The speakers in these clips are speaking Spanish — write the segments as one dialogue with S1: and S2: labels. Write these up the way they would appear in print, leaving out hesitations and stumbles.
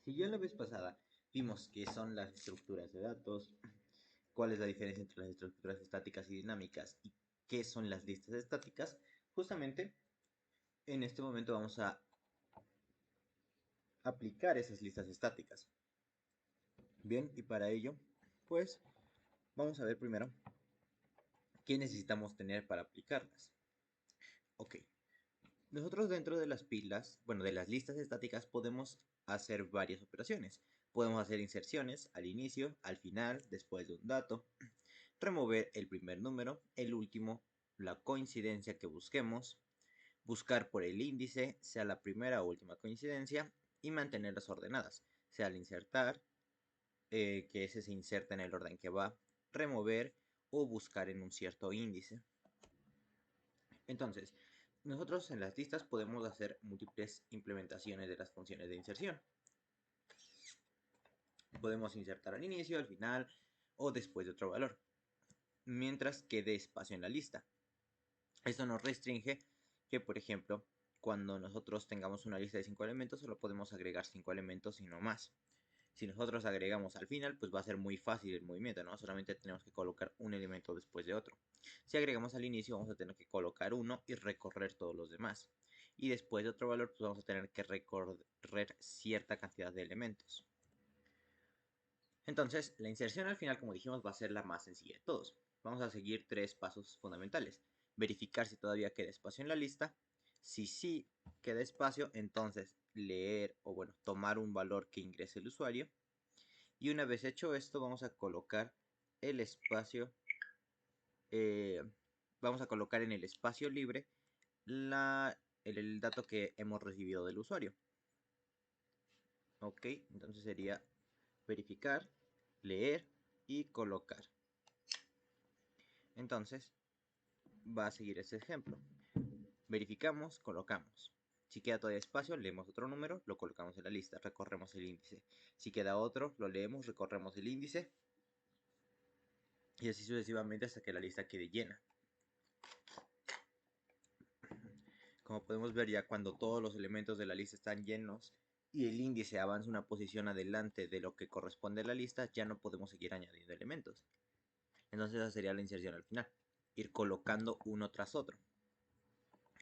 S1: Si ya la vez pasada vimos qué son las estructuras de datos, cuál es la diferencia entre las estructuras estáticas y dinámicas y qué son las listas estáticas, justamente en este momento vamos a aplicar esas listas estáticas. Bien, y para ello, pues vamos a ver primero qué necesitamos tener para aplicarlas. Ok, nosotros dentro de las pilas, bueno, de las listas estáticas podemos hacer varias operaciones. Podemos hacer inserciones al inicio, al final, después de un dato, remover el primer número, el último, la coincidencia que busquemos, buscar por el índice, sea la primera o última coincidencia, y mantenerlas ordenadas, sea al insertar, que ese se inserta en el orden que va, remover o buscar en un cierto índice. Entonces, nosotros en las listas podemos hacer múltiples implementaciones de las funciones de inserción. Podemos insertar al inicio, al final o después de otro valor, mientras quede espacio en la lista. Esto nos restringe que, por ejemplo, cuando nosotros tengamos una lista de 5 elementos, solo podemos agregar 5 elementos y no más. Si nosotros agregamos al final, pues va a ser muy fácil el movimiento, ¿no? Solamente tenemos que colocar un elemento después de otro. Si agregamos al inicio, vamos a tener que colocar uno y recorrer todos los demás. Y después de otro valor, pues vamos a tener que recorrer cierta cantidad de elementos. Entonces, la inserción al final, como dijimos, va a ser la más sencilla de todos. Vamos a seguir tres pasos fundamentales. Verificar si todavía queda espacio en la lista. Si sí queda espacio, entonces leer o bueno, tomar un valor que ingrese el usuario. Y una vez hecho esto, vamos a colocar el espacio, vamos a colocar en el espacio libre el dato que hemos recibido del usuario. Ok, entonces sería verificar, leer y colocar. Entonces, va a seguir ese ejemplo. Verificamos, colocamos. Si queda todavía espacio, leemos otro número, lo colocamos en la lista, recorremos el índice. Si queda otro, lo leemos, recorremos el índice. Y así sucesivamente hasta que la lista quede llena. Como podemos ver, ya cuando todos los elementos de la lista están llenos y el índice avanza una posición adelante de lo que corresponde a la lista, ya no podemos seguir añadiendo elementos. Entonces esa sería la inserción al final, ir colocando uno tras otro.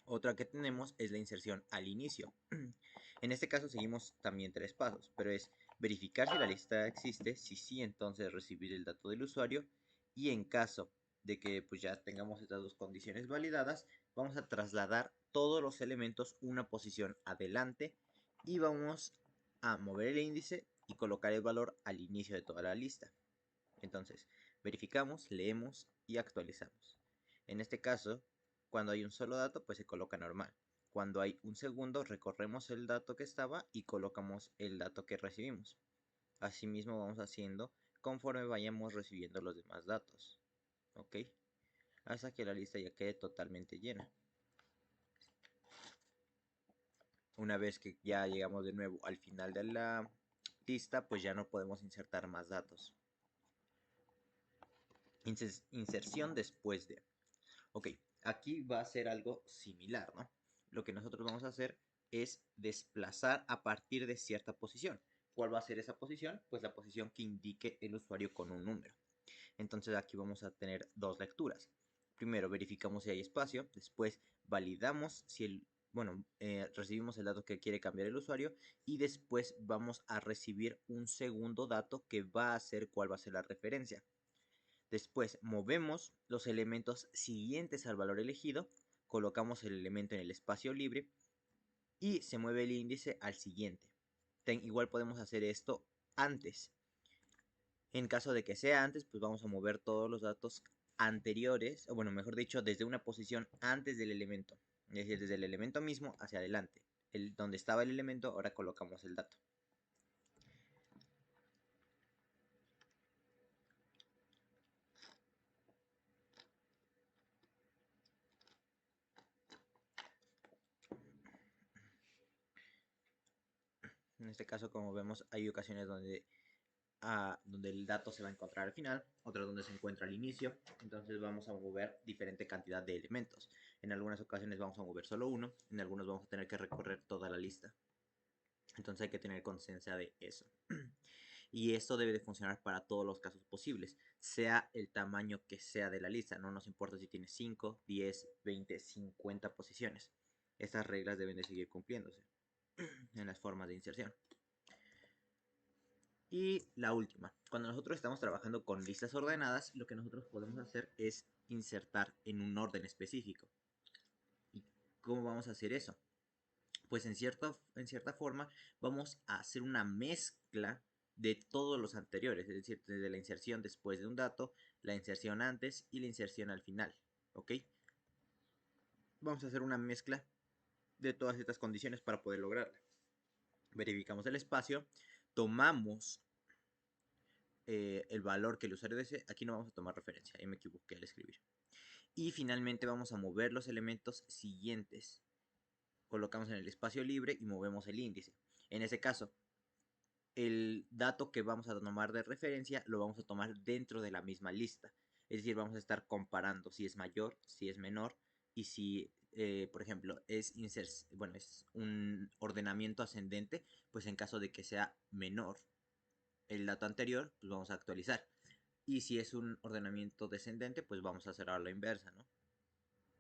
S1: Otra que tenemos es la inserción al inicio. En este caso seguimos también tres pasos, pero es verificar si la lista existe, si sí, entonces recibir el dato del usuario, y en caso de que pues ya tengamos estas dos condiciones validadas, vamos a trasladar todos los elementos una posición adelante y vamos a mover el índice y colocar el valor al inicio de toda la lista. Entonces, verificamos, leemos y actualizamos. En este caso, cuando hay un solo dato, pues se coloca normal. Cuando hay un segundo, recorremos el dato que estaba y colocamos el dato que recibimos. Asimismo vamos haciendo conforme vayamos recibiendo los demás datos. ¿Ok? Hasta que la lista ya quede totalmente llena. Una vez que ya llegamos de nuevo al final de la lista, pues ya no podemos insertar más datos. Inserción después de. Ok, aquí va a ser algo similar, ¿no? Lo que nosotros vamos a hacer es desplazar a partir de cierta posición. ¿Cuál va a ser esa posición? Pues la posición que indique el usuario con un número. Entonces aquí vamos a tener dos lecturas. Primero verificamos si hay espacio, después validamos si recibimos el dato que quiere cambiar el usuario y después vamos a recibir un segundo dato que va a ser cuál va a ser la referencia. Después movemos los elementos siguientes al valor elegido, colocamos el elemento en el espacio libre y se mueve el índice al siguiente. Igual podemos hacer esto antes. En caso de que sea antes, pues vamos a mover todos los datos anteriores, o bueno, mejor dicho, desde una posición antes del elemento. Es decir, desde el elemento mismo hacia adelante. Donde estaba el elemento, ahora colocamos el dato. En este caso, como vemos, hay ocasiones donde el dato se va a encontrar al final, otras donde se encuentra al inicio. Entonces vamos a mover diferente cantidad de elementos. En algunas ocasiones vamos a mover solo uno, en algunos vamos a tener que recorrer toda la lista. Entonces hay que tener conciencia de eso. Y esto debe de funcionar para todos los casos posibles, sea el tamaño que sea de la lista. No nos importa si tiene 5, 10, 20, 50 posiciones. Estas reglas deben de seguir cumpliéndose en las formas de inserción. Y la última, cuando nosotros estamos trabajando con listas ordenadas, lo que nosotros podemos hacer es insertar en un orden específico. ¿Y cómo vamos a hacer eso? Pues en cierta forma vamos a hacer una mezcla de todos los anteriores, es decir, desde la inserción después de un dato, la inserción antes y la inserción al final, ¿ok? Vamos a hacer una mezcla de todas estas condiciones para poder lograrla. Verificamos el espacio, tomamos el valor que el usuario desee, aquí no vamos a tomar referencia, ahí me equivoqué al escribir. Y finalmente vamos a mover los elementos siguientes. Colocamos en el espacio libre y movemos el índice. En ese caso, el dato que vamos a tomar de referencia lo vamos a tomar dentro de la misma lista. Es decir, vamos a estar comparando si es mayor, si es menor y si, por ejemplo, es un ordenamiento ascendente, pues en caso de que sea menor el dato anterior, pues vamos a actualizar. Y si es un ordenamiento descendente, pues vamos a hacer a la inversa, ¿no?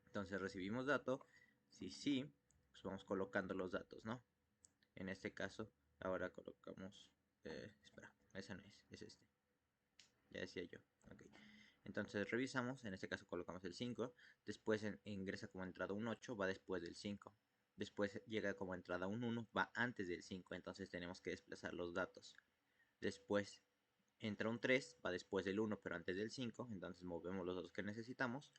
S1: Entonces recibimos dato, sí, pues vamos colocando los datos, ¿no? En este caso, ahora colocamos, espera, esa no es este. Ya decía yo, ok. Entonces revisamos, en este caso colocamos el 5, después ingresa como entrada un 8, va después del 5. Después llega como entrada un 1, va antes del 5, entonces tenemos que desplazar los datos. Después entra un 3, va después del 1 pero antes del 5, entonces movemos los datos que necesitamos.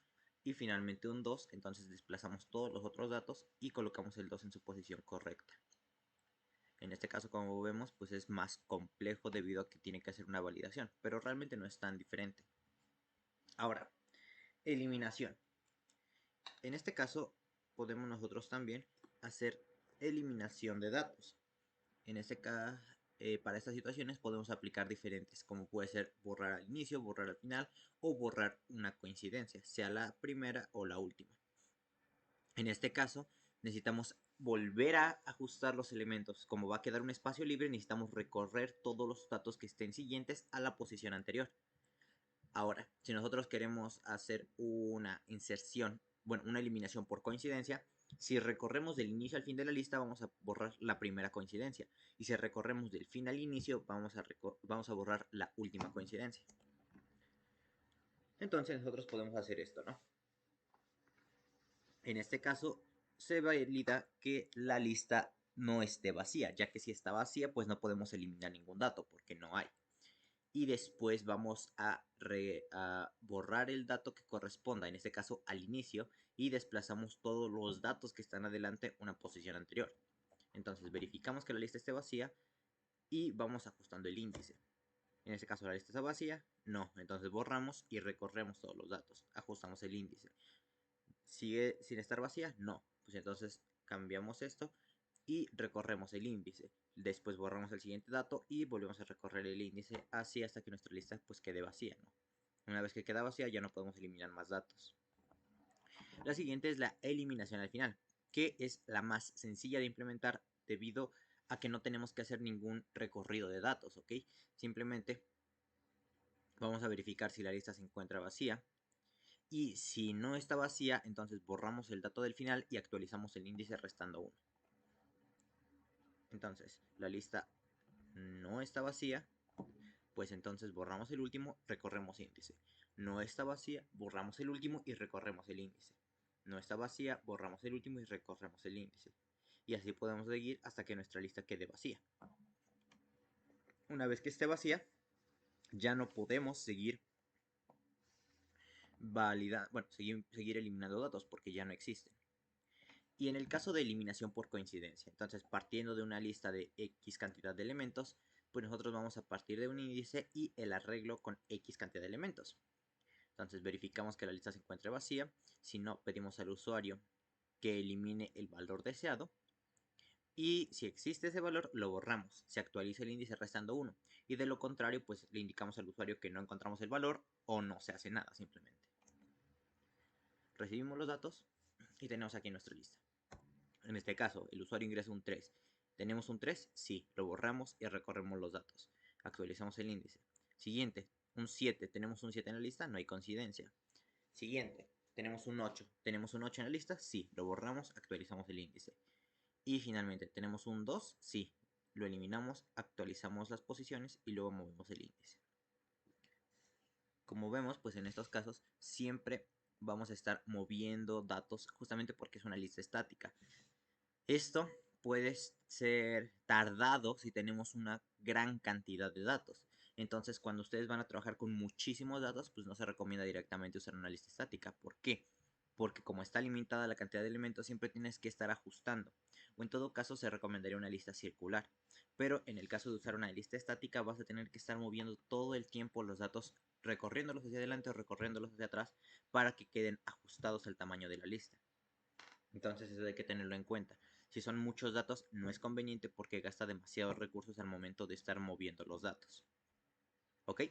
S1: Y finalmente un 2, entonces desplazamos todos los otros datos y colocamos el 2 en su posición correcta. En este caso, como vemos, pues es más complejo debido a que tiene que hacer una validación, pero realmente no es tan diferente. Ahora, eliminación. En este caso, podemos nosotros también hacer eliminación de datos. En este caso, para estas situaciones podemos aplicar diferentes, como puede ser borrar al inicio, borrar al final o borrar una coincidencia, sea la primera o la última. En este caso, necesitamos volver a ajustar los elementos. Como va a quedar un espacio libre, necesitamos recorrer todos los datos que estén siguientes a la posición anterior. Ahora, si nosotros queremos hacer una inserción, bueno, una eliminación por coincidencia, si recorremos del inicio al fin de la lista, vamos a borrar la primera coincidencia. Y si recorremos del fin al inicio, vamos a borrar la última coincidencia. Entonces nosotros podemos hacer esto, ¿no? En este caso, se valida que la lista no esté vacía, ya que si está vacía, pues no podemos eliminar ningún dato, porque no hay. Y después vamos a borrar el dato que corresponda, en este caso al inicio, y desplazamos todos los datos que están adelante una posición anterior. Entonces verificamos que la lista esté vacía y vamos ajustando el índice. En este caso la lista está vacía, no, entonces borramos y recorremos todos los datos, ajustamos el índice. ¿Sigue sin estar vacía? No, pues entonces cambiamos esto y recorremos el índice. Después borramos el siguiente dato y volvemos a recorrer el índice así hasta que nuestra lista pues quede vacía, ¿no? Una vez que queda vacía ya no podemos eliminar más datos. La siguiente es la eliminación al final, que es la más sencilla de implementar debido a que no tenemos que hacer ningún recorrido de datos, ¿ok? Simplemente vamos a verificar si la lista se encuentra vacía. Y si no está vacía, entonces borramos el dato del final y actualizamos el índice restando 1. Entonces, la lista no está vacía, pues entonces borramos el último, recorremos índice. No está vacía, borramos el último y recorremos el índice. No está vacía, borramos el último y recorremos el índice. Y así podemos seguir hasta que nuestra lista quede vacía. Una vez que esté vacía, ya no podemos seguir seguir eliminando datos porque ya no existen. Y en el caso de eliminación por coincidencia, entonces partiendo de una lista de X cantidad de elementos, pues nosotros vamos a partir de un índice y el arreglo con X cantidad de elementos. Entonces verificamos que la lista se encuentre vacía, si no pedimos al usuario que elimine el valor deseado y si existe ese valor lo borramos, se actualiza el índice restando 1 y de lo contrario pues le indicamos al usuario que no encontramos el valor o no se hace nada simplemente. Recibimos los datos y tenemos aquí nuestra lista. En este caso, el usuario ingresa un 3 ¿Tenemos un 3? Sí, lo borramos y recorremos los datos. Actualizamos el índice. Siguiente, un 7. ¿Tenemos un 7 en la lista? No hay coincidencia. Siguiente, tenemos un 8. ¿Tenemos un 8 en la lista? Sí, lo borramos, actualizamos el índice. Y finalmente, ¿tenemos un 2? Sí, lo eliminamos, actualizamos las posiciones y luego movemos el índice. Como vemos, pues en estos casos siempre vamos a estar moviendo datos justamente porque es una lista estática. Esto puede ser tardado si tenemos una gran cantidad de datos. Entonces, cuando ustedes van a trabajar con muchísimos datos, pues no se recomienda directamente usar una lista estática. ¿Por qué? Porque como está limitada la cantidad de elementos, siempre tienes que estar ajustando. O en todo caso, se recomendaría una lista circular. Pero en el caso de usar una lista estática, vas a tener que estar moviendo todo el tiempo los datos, recorriéndolos hacia adelante o recorriéndolos hacia atrás, para que queden ajustados al tamaño de la lista. Entonces eso hay que tenerlo en cuenta. Si son muchos datos, no es conveniente porque gasta demasiados recursos al momento de estar moviendo los datos. ¿Ok?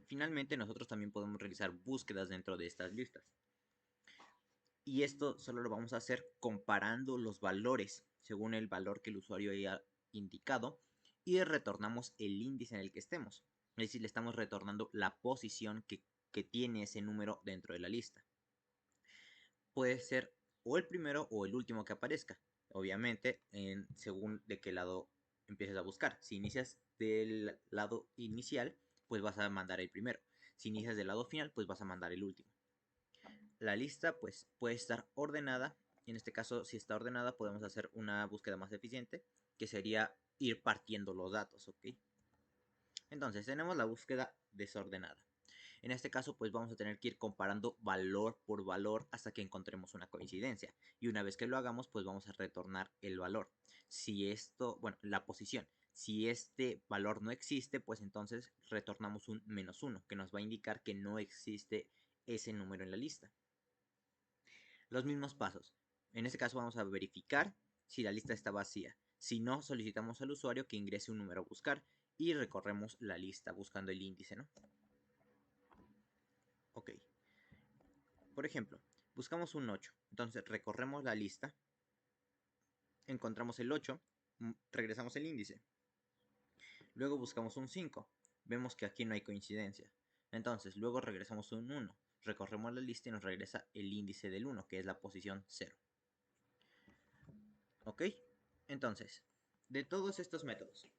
S1: Finalmente, nosotros también podemos realizar búsquedas dentro de estas listas. Y esto solo lo vamos a hacer comparando los valores según el valor que el usuario haya indicado y retornamos el índice en el que estemos. Es decir, le estamos retornando la posición que tiene ese número dentro de la lista. Puede ser o el primero o el último que aparezca. Obviamente, según de qué lado empieces a buscar. Si inicias del lado inicial, pues vas a mandar el primero. Si inicias del lado final, pues vas a mandar el último. La lista pues puede estar ordenada. En este caso, si está ordenada, podemos hacer una búsqueda más eficiente, que sería ir partiendo los datos, ¿ok? Entonces, tenemos la búsqueda desordenada. En este caso, pues vamos a tener que ir comparando valor por valor hasta que encontremos una coincidencia. Y una vez que lo hagamos, pues vamos a retornar el valor. Si esto, bueno, la posición. Si este valor no existe, pues entonces retornamos un -1, que nos va a indicar que no existe ese número en la lista. Los mismos pasos. En este caso vamos a verificar si la lista está vacía. Si no, solicitamos al usuario que ingrese un número a buscar y recorremos la lista buscando el índice, ¿no? Ok. Por ejemplo, buscamos un 8. Entonces recorremos la lista, encontramos el 8, regresamos el índice. Luego buscamos un 5. Vemos que aquí no hay coincidencia. Entonces luego regresamos un 1. Recorremos la lista y nos regresa el índice del 1, que es la posición 0. ¿Ok? Entonces, de todos estos métodos,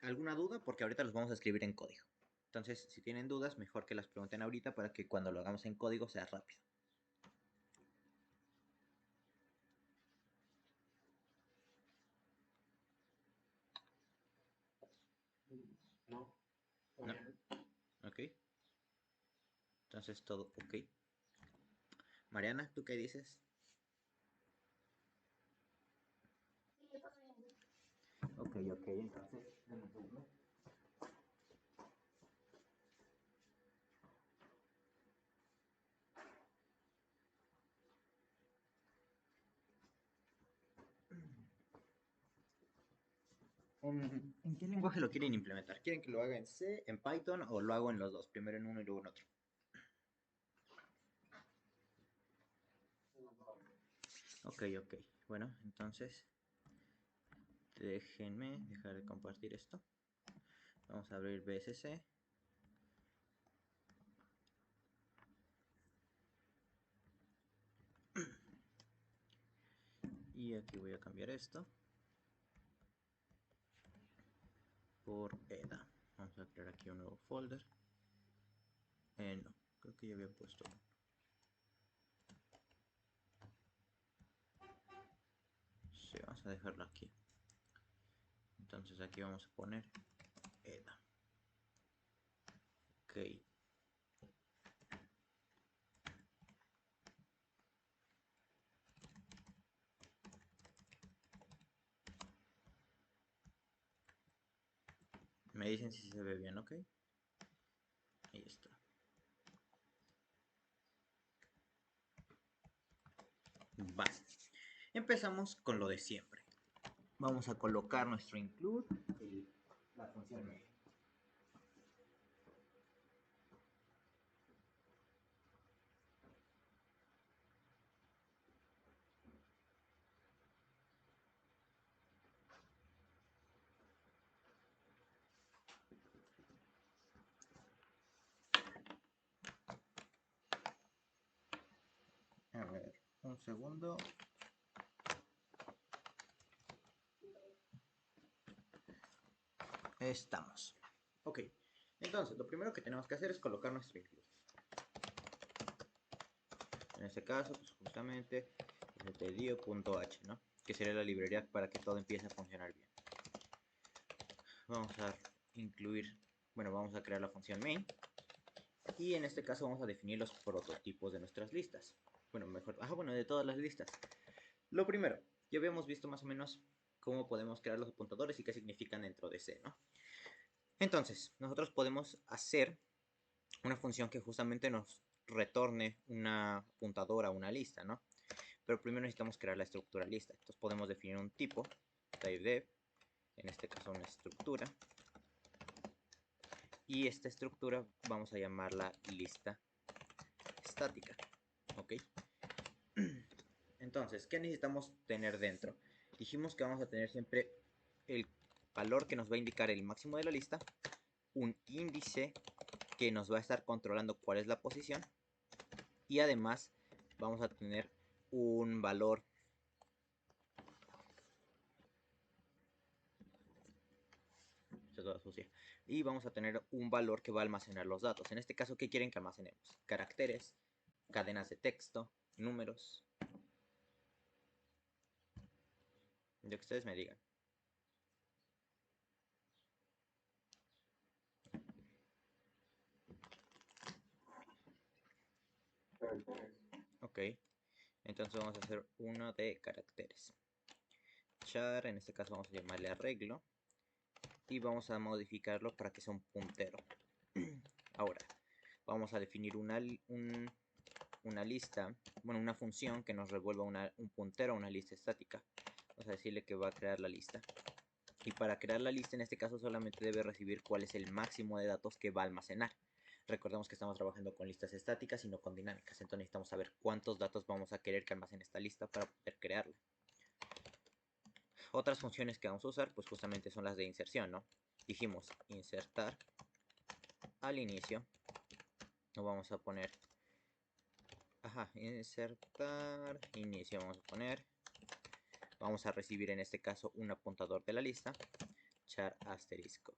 S1: ¿alguna duda? Porque ahorita los vamos a escribir en código. Entonces, si tienen dudas, mejor que las pregunten ahorita para que cuando lo hagamos en código sea rápido.
S2: No.
S1: ¿No? ¿Ok? Entonces todo ok. Mariana, ¿tú qué dices? Ok, ok, entonces, dame un segundo. ¿En qué lenguaje lo quieren implementar? ¿Quieren que lo haga en C, en Python o lo hago en los dos? Primero en uno y luego en otro. Ok, ok. Bueno, entonces déjenme dejar de compartir esto. Vamos a abrir BSC. Y aquí voy a cambiar esto por EDA. Vamos a crear aquí un nuevo folder. No, creo que ya había puesto uno. Sí, vamos a dejarlo aquí. Entonces aquí vamos a poner EDA. Ok. Me dicen si se ve bien, ¿ok? Ahí está. Vale. Empezamos con lo de siempre. Vamos a colocar nuestro include y la función main. Un segundo. Estamos. Ok. Entonces, lo primero que tenemos que hacer es colocar nuestro índice. En este caso, pues justamente dio.h, ¿no? Que sería la librería para que todo empiece a funcionar bien. Vamos a incluir, bueno, vamos a crear la función main. Y en este caso vamos a definir los prototipos de nuestras listas. Bueno, mejor, bueno, de todas las listas. Lo primero, ya habíamos visto más o menos cómo podemos crear los apuntadores y qué significan dentro de C, ¿no? Entonces, nosotros podemos hacer una función que justamente nos retorne una apuntadora, una lista, ¿no? Pero primero necesitamos crear la estructura lista. Entonces podemos definir un tipo, typedef, en este caso una estructura. Y esta estructura vamos a llamarla lista estática, ¿ok? Entonces, ¿qué necesitamos tener dentro? Dijimos que vamos a tener siempre el valor que nos va a indicar el máximo de la lista, un índice que nos va a estar controlando cuál es la posición, y además vamos a tener un valor y vamos a tener un valor que va a almacenar los datos. En este caso, ¿qué quieren que almacenemos? Caracteres, cadenas de texto, números, lo que ustedes me digan. Ok, entonces vamos a hacer uno de caracteres. Char, en este caso vamos a llamarle arreglo. Y vamos a modificarlo para que sea un puntero. Ahora, vamos a definir una lista, bueno, una función que nos revuelva un puntero a una lista estática. Vamos a decirle que va a crear la lista. Y para crear la lista, en este caso, solamente debe recibir cuál es el máximo de datos que va a almacenar. Recordemos que estamos trabajando con listas estáticas y no con dinámicas. Entonces necesitamos saber cuántos datos vamos a querer que almacene esta lista para poder crearla. Otras funciones que vamos a usar, pues justamente son las de inserción, ¿no? Dijimos insertar al inicio. Lo vamos a poner, insertar inicio, vamos a poner. Vamos a recibir en este caso un apuntador de la lista, char asterisco,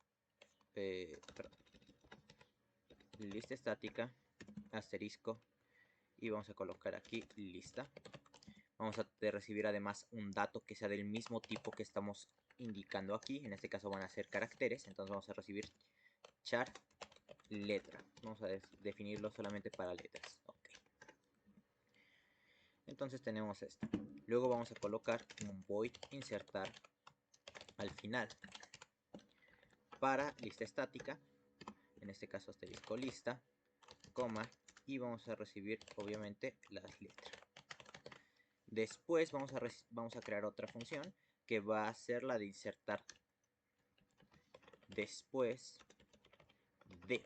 S1: lista estática, asterisco, y vamos a colocar aquí lista. Vamos a recibir además un dato que sea del mismo tipo que estamos indicando aquí. En este caso van a ser caracteres, entonces vamos a recibir char letra. Vamos a definirlo solamente para letras. Okay. Entonces tenemos esto. Luego vamos a colocar un void insertar al final para lista estática, en este caso asterisco lista, coma, y vamos a recibir obviamente las letras. Después vamos a crear otra función que va a ser la de insertar después de.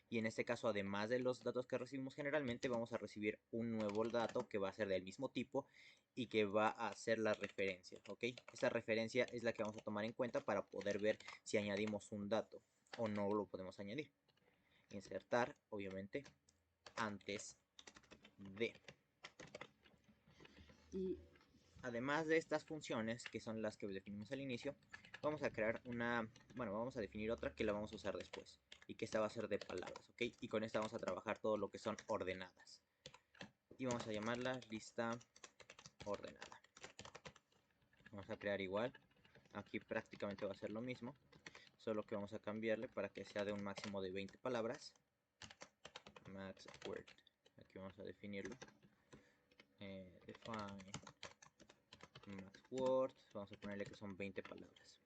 S1: Y en este caso, además de los datos que recibimos generalmente, vamos a recibir un nuevo dato que va a ser del mismo tipo y que va a ser la referencia, ¿ok? Esta referencia es la que vamos a tomar en cuenta para poder ver si añadimos un dato o no lo podemos añadir. Insertar, obviamente, antes de. Y además de estas funciones, que son las que definimos al inicio, vamos a crear vamos a definir otra que la vamos a usar después. Y que esta va a ser de palabras, ¿ok? Y con esta vamos a trabajar todo lo que son ordenadas. Y vamos a llamarla lista ordenada. Vamos a crear igual. Aquí prácticamente va a ser lo mismo. Solo que vamos a cambiarle para que sea de un máximo de 20 palabras. Max word. Aquí vamos a definirlo. Define max word. Vamos a ponerle que son 20 palabras.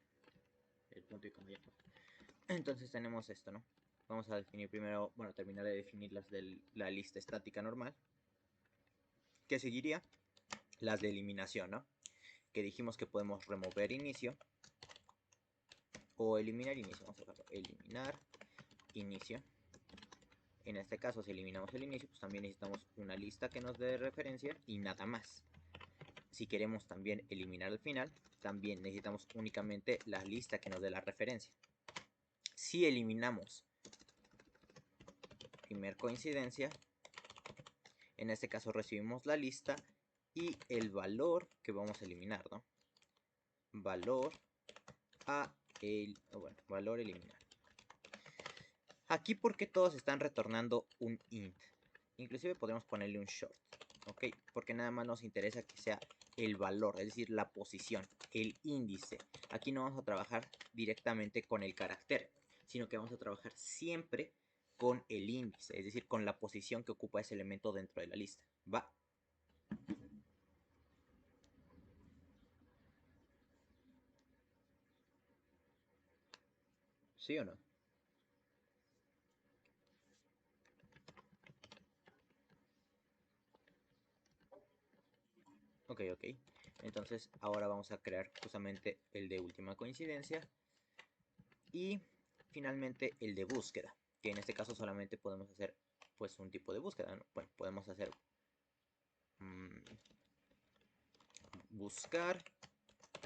S1: El punto y coma. Entonces tenemos esto, ¿no? Vamos a definir primero, terminar de definir las de la lista estática normal. ¿Qué seguiría? Las de eliminación, ¿no? Que dijimos que podemos remover inicio o eliminar inicio. Vamos a dejarlo, eliminar inicio. En este caso, si eliminamos el inicio, pues también necesitamos una lista que nos dé referencia y nada más. Si queremos también eliminar al final, también necesitamos únicamente la lista que nos dé la referencia. Si eliminamos primer coincidencia, en este caso recibimos la lista y el valor que vamos a eliminar, ¿no? Valor valor eliminar. Aquí porque todos están retornando un int. Inclusive podemos ponerle un short, ¿ok? Porque nada más nos interesa que sea el valor, es decir, la posición, el índice. Aquí no vamos a trabajar directamente con el carácter, sino que vamos a trabajar siempre con el índice, es decir, con la posición que ocupa ese elemento dentro de la lista. ¿Va? ¿Sí o no? Ok. Entonces ahora vamos a crear justamente el de última coincidencia y finalmente el de búsqueda, que en este caso solamente podemos hacer pues un tipo de búsqueda, ¿no? Bueno, podemos hacer buscar,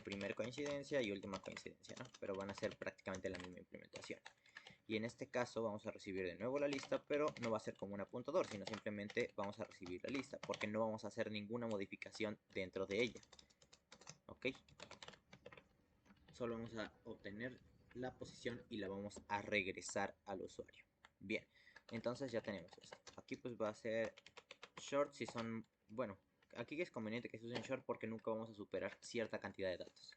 S1: primera coincidencia y última coincidencia, ¿no? Pero van a ser prácticamente la misma implementación. Y en este caso vamos a recibir de nuevo la lista, pero no va a ser como un apuntador, sino simplemente vamos a recibir la lista, porque no vamos a hacer ninguna modificación dentro de ella. ¿Ok? Solo vamos a obtener la posición y la vamos a regresar al usuario. Bien, entonces ya tenemos esto. Aquí pues va a ser short si son, bueno, aquí es conveniente que se usen short porque nunca vamos a superar cierta cantidad de datos.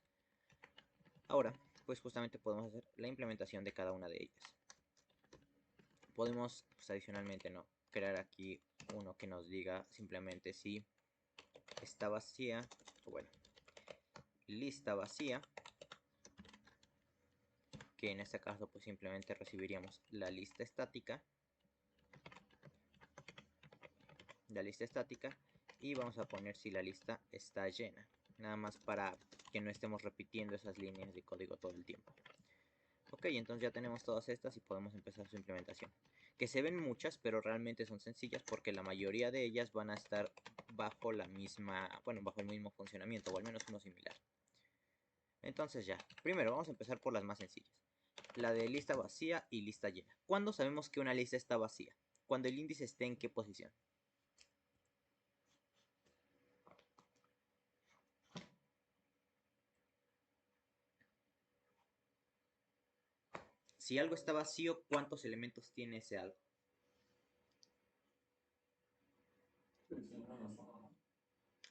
S1: Ahora, pues justamente podemos hacer la implementación de cada una de ellas. Podemos, pues adicionalmente, ¿no? Crear aquí uno que nos diga simplemente si está vacía, o bueno, lista vacía, que en este caso pues simplemente recibiríamos la lista estática, y vamos a poner si la lista está llena, nada más para que no estemos repitiendo esas líneas de código todo el tiempo. Ok, entonces ya tenemos todas estas y podemos empezar su implementación. Que se ven muchas, pero realmente son sencillas porque la mayoría de ellas van a estar bajo la misma, bueno, bajo el mismo funcionamiento, o al menos uno similar. Entonces ya, primero vamos a empezar por las más sencillas. La de lista vacía y lista llena. ¿Cuándo sabemos que una lista está vacía? Cuando el índice esté en qué posición. Si algo está vacío, ¿cuántos elementos tiene ese algo?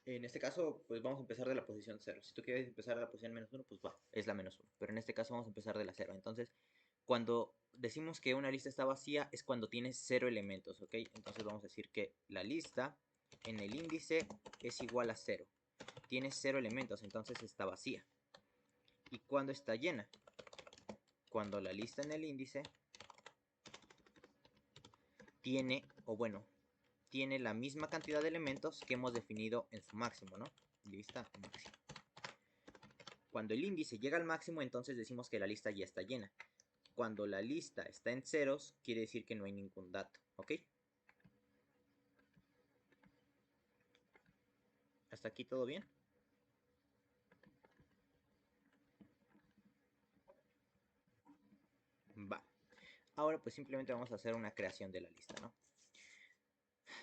S1: En este caso, pues vamos a empezar de la posición 0. Si tú quieres empezar de la posición menos 1, pues va, es la menos 1. Pero en este caso vamos a empezar de la 0. Entonces, cuando decimos que una lista está vacía, es cuando tiene 0 elementos, ¿ok? Entonces vamos a decir que la lista en el índice es igual a 0. Tiene 0 elementos, entonces está vacía. ¿Y cuándo está llena? Cuando la lista en el índice tiene, o bueno, tiene la misma cantidad de elementos que hemos definido en su máximo, ¿no? Lista máximo. Cuando el índice llega al máximo, entonces decimos que la lista ya está llena. Cuando la lista está en ceros, quiere decir que no hay ningún dato, ¿ok? ¿Hasta aquí todo bien? Va. Ahora pues simplemente vamos a hacer una creación de la lista, ¿no?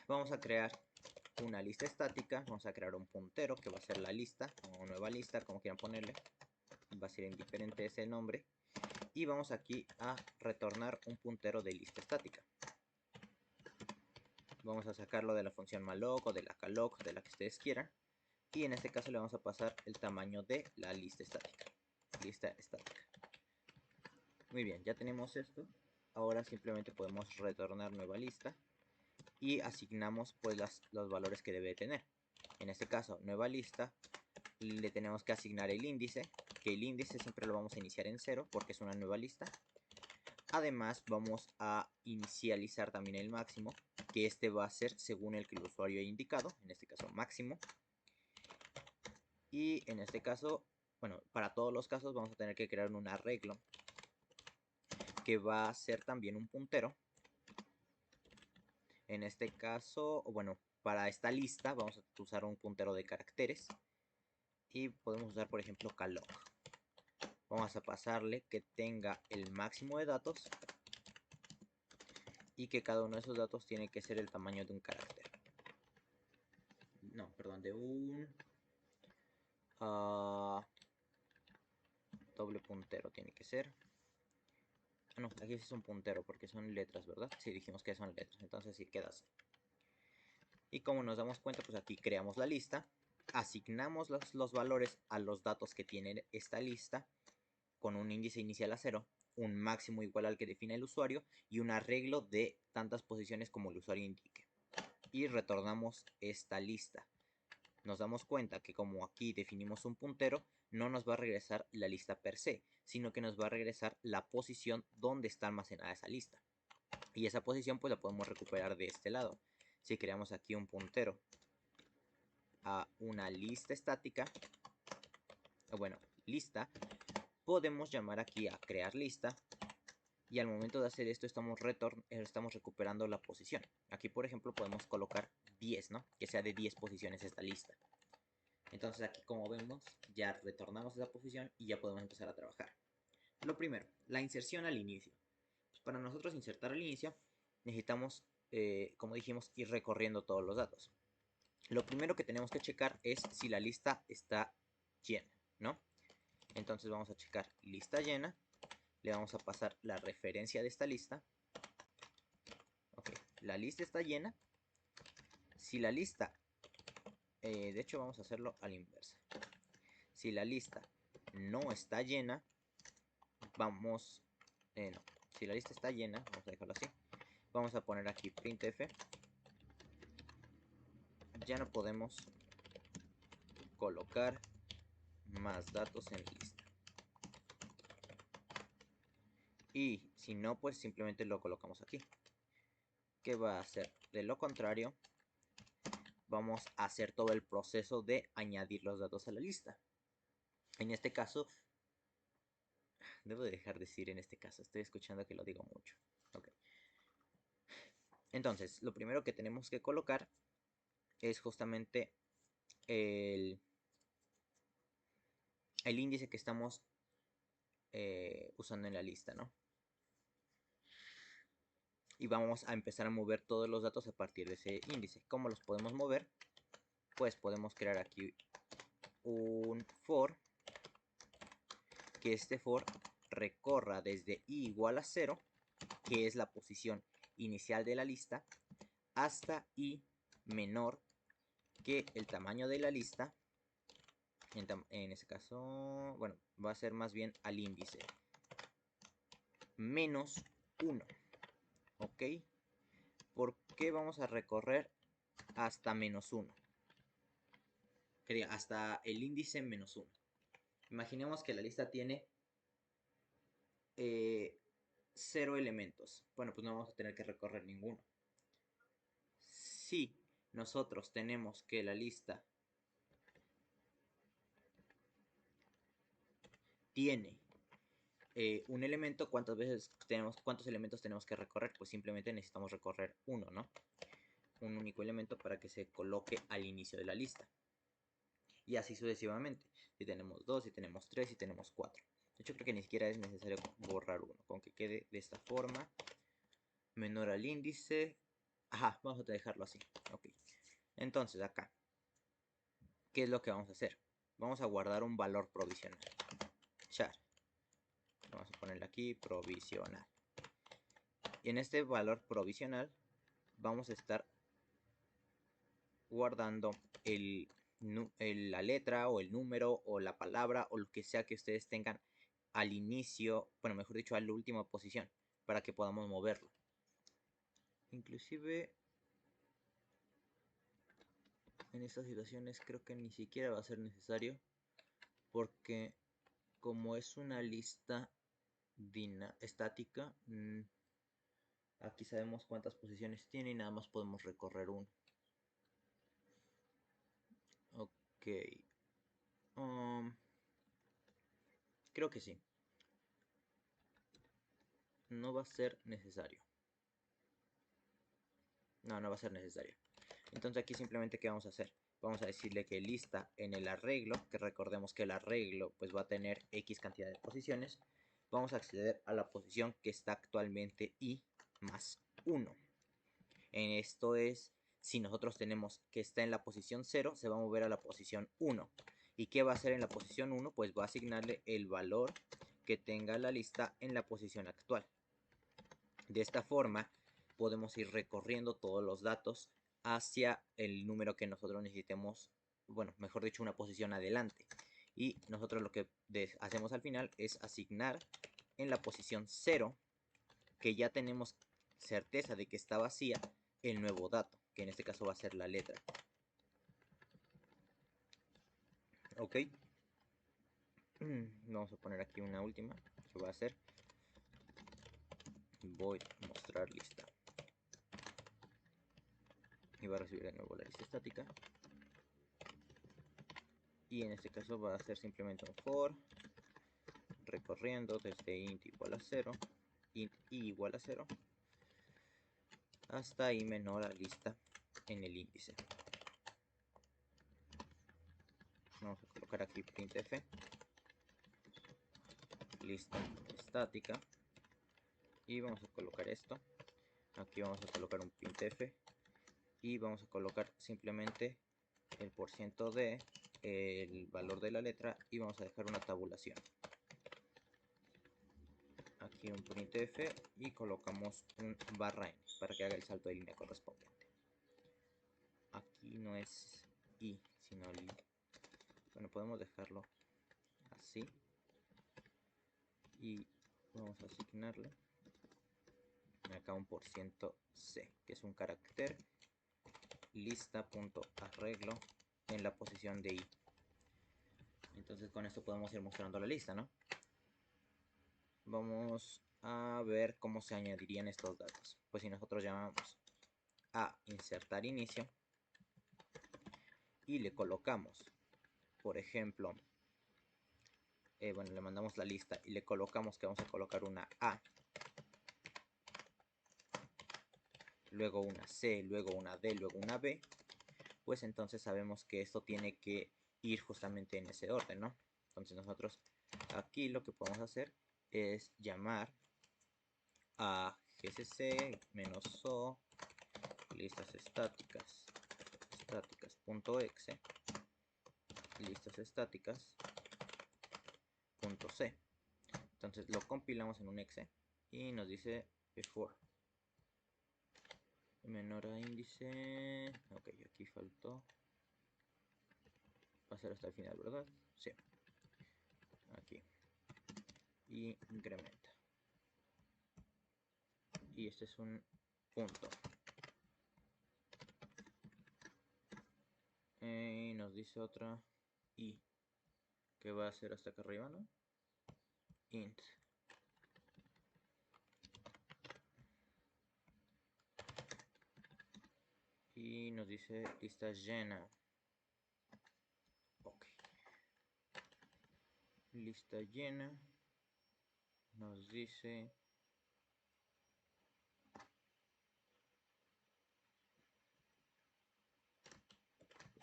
S1: Vamos a crear una lista estática, vamos a crear un puntero que va a ser la lista, o nueva lista, como quieran ponerle. Va a ser indiferente ese nombre. Y vamos aquí a retornar un puntero de lista estática. Vamos a sacarlo de la función malloc o de la calloc, de la que ustedes quieran. Y en este caso le vamos a pasar el tamaño de la lista estática. Lista estática. Muy bien, ya tenemos esto. Ahora simplemente podemos retornar nueva lista y asignamos pues los valores que debe tener. En este caso, nueva lista, le tenemos que asignar el índice, que el índice siempre lo vamos a iniciar en 0 porque es una nueva lista. Además, vamos a inicializar también el máximo, que este va a ser según el que el usuario ha indicado, en este caso máximo. Y en este caso, bueno, para todos los casos vamos a tener que crear un arreglo que va a ser también un puntero. En este caso, bueno, para esta lista vamos a usar un puntero de caracteres y podemos usar, por ejemplo, calloc. Vamos a pasarle que tenga el máximo de datos y que cada uno de esos datos tiene que ser el tamaño de un carácter. no, perdón, de un doble puntero tiene que ser. Ah, no, aquí es un puntero porque son letras, ¿verdad? Sí, dijimos que son letras, entonces sí queda así. Y como nos damos cuenta, pues aquí creamos la lista, asignamos los valores a los datos que tiene esta lista con un índice inicial a 0, un máximo igual al que define el usuario y un arreglo de tantas posiciones como el usuario indique. Y retornamos esta lista. Nos damos cuenta que como aquí definimos un puntero, no nos va a regresar la lista per se, sino que nos va a regresar la posición donde está almacenada esa lista. Y esa posición pues la podemos recuperar de este lado. Si creamos aquí un puntero a una lista estática, o bueno, lista, podemos llamar aquí a crear lista. Y al momento de hacer esto estamos recuperando la posición. Aquí por ejemplo podemos colocar 10, ¿no? Que sea de 10 posiciones esta lista. Entonces aquí como vemos ya retornamos esa posición y ya podemos empezar a trabajar. Lo primero, la inserción al inicio. Pues para nosotros insertar al inicio necesitamos, como dijimos, ir recorriendo todos los datos. Lo primero que tenemos que checar es si la lista está llena, ¿no? Entonces vamos a checar lista llena, le vamos a pasar la referencia de esta lista. Ok, la lista está llena. Si la lista, de hecho vamos a hacerlo a la inversa. Si la lista no está llena, vamos, no, si la lista está llena, vamos a dejarlo así, vamos a poner aquí printf, ya no podemos colocar más datos en lista. Y si no, pues simplemente lo colocamos aquí. ¿Qué va a hacer? De lo contrario, vamos a hacer todo el proceso de añadir los datos a la lista. En este caso, debo de dejar de decir en este caso, estoy escuchando que lo digo mucho. Okay. Entonces, lo primero que tenemos que colocar es justamente el índice que estamos usando en la lista, ¿no? Y vamos a empezar a mover todos los datos a partir de ese índice. ¿Cómo los podemos mover? Pues podemos crear aquí un for, que este for recorra desde i igual a 0, que es la posición inicial de la lista, hasta i menor que el tamaño de la lista. En ese caso, bueno, va a ser más bien al índice menos 1. ¿Ok? ¿Por qué vamos a recorrer hasta menos 1? Hasta el índice menos 1. Imaginemos que la lista tiene 0 elementos. Bueno, pues no vamos a tener que recorrer ninguno. Si nosotros tenemos que la lista tiene un elemento, ¿cuántos elementos tenemos que recorrer? Pues simplemente necesitamos recorrer uno, ¿no? Un único elemento para que se coloque al inicio de la lista. Y así sucesivamente. Si tenemos 2, si tenemos 3, si tenemos 4. De hecho, creo que ni siquiera es necesario borrar uno. Con que quede de esta forma. Menor al índice. Ajá, vamos a dejarlo así. Ok. Entonces, acá, ¿qué es lo que vamos a hacer? Vamos a guardar un valor provisional. Char. Vamos a ponerle aquí provisional. Y en este valor provisional vamos a estar guardando la letra o el número o la palabra o lo que sea que ustedes tengan al inicio, bueno, mejor dicho, a la última posición, para que podamos moverlo. Inclusive en estas situaciones creo que ni siquiera va a ser necesario, porque como es una lista estática, aquí sabemos cuántas posiciones tiene y nada más podemos recorrer uno. Ok. Creo que sí. No va a ser necesario. No va a ser necesario. Entonces aquí simplemente ¿qué vamos a hacer? Vamos a decirle que lista en el arreglo, que recordemos que el arreglo pues va a tener X cantidad de posiciones. Vamos a acceder a la posición que está actualmente i más 1. En esto es si nosotros tenemos que está en la posición 0, se va a mover a la posición 1. ¿Y qué va a hacer en la posición 1? Pues va a asignarle el valor que tenga la lista en la posición actual. De esta forma podemos ir recorriendo todos los datos hacia el número que nosotros necesitemos, bueno, mejor dicho, una posición adelante. Y nosotros lo que hacemos al final es asignar en la posición 0, que ya tenemos certeza de que está vacía, el nuevo dato, que en este caso va a ser la letra. Ok. Vamos a poner aquí una última, que va a ser void mostrar lista. Y va a recibir de nuevo la lista estática. Y en este caso va a ser simplemente un for recorriendo desde int igual a 0, int i igual a 0, hasta i menor a lista en el índice. Vamos a colocar aquí printf lista estática y vamos a colocar esto. Aquí vamos a colocar un printf y vamos a colocar simplemente el porciento de el valor de la letra y vamos a dejar una tabulación. Aquí un printf y colocamos un barra n para que haga el salto de línea correspondiente. Aquí no es i, sino li. Bueno, podemos dejarlo así y vamos a asignarle acá un porciento c, que es un carácter lista.arreglo en la posición de i. Entonces con esto podemos ir mostrando la lista, ¿no? Vamos a ver cómo se añadirían estos datos. Pues si nosotros llamamos a insertar inicio y le colocamos, por ejemplo, bueno, le mandamos la lista y le colocamos que vamos a colocar una A, luego una C, luego una D, luego una B, pues entonces sabemos que esto tiene que ir justamente en ese orden, ¿no? Entonces nosotros aquí lo que podemos hacer es llamar a gcc-o listas estáticas estáticas.exe listas estáticas.c. Entonces lo compilamos en un exe y nos dice before menor a índice. Ok, aquí faltó pasar hasta el final, ¿verdad? Sí. Aquí. Y incrementa. Y este es un punto. Y nos dice otra i. Que va a ser hasta acá arriba, ¿no? Int. Y nos dice lista llena. Ok. Lista llena. Nos dice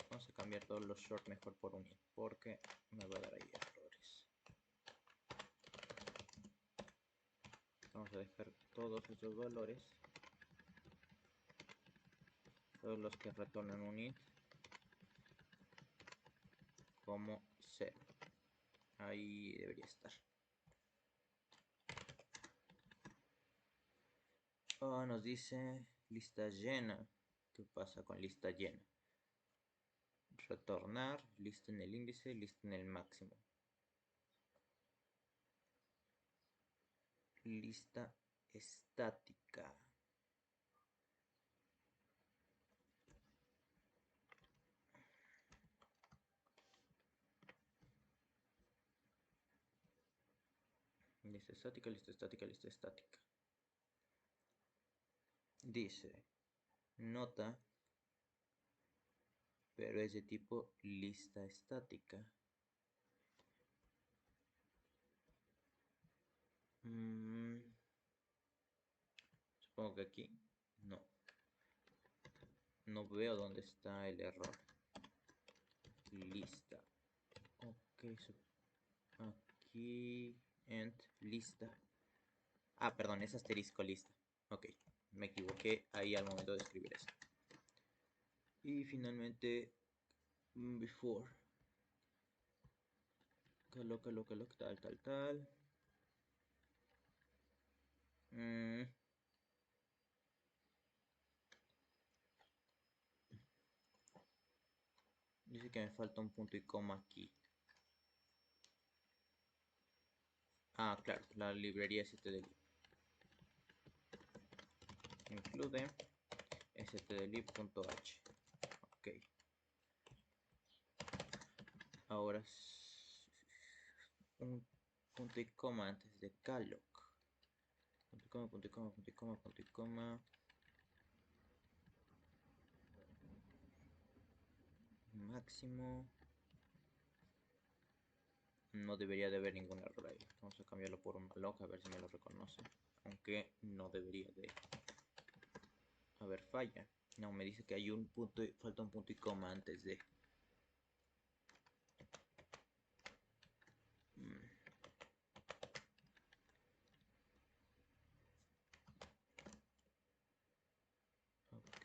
S1: vamos a cambiar todos los short mejor por un int porque me va a dar ahí errores. Vamos a dejar todos estos valores, todos los que retornan un int, como 0. Ahí debería estar. Nos dice lista llena. ¿Qué pasa con lista llena? Retornar, lista en el índice, lista en el máximo. Lista estática. Lista estática, lista estática, lista estática. Dice nota, pero es de tipo lista estática. Supongo que aquí no veo dónde está el error. Lista. Ok, aquí end lista. Ah, perdón, es asterisco lista. Ok, me equivoqué ahí al momento de escribir eso. Y finalmente, before. Coloca, tal. Mm, Dice que me falta un punto y coma aquí. Ah, claro, la librería stdlib. Include stdlib.h. Ok. Ahora un punto y coma antes de calloc. Punto y coma, punto y coma, punto y coma, punto y coma. Máximo. No debería de haber ningún error ahí. Vamos a cambiarlo por un malloc a ver si me lo reconoce. Aunque no debería de haber falla. No, me dice que hay un punto, falta un punto y coma antes de.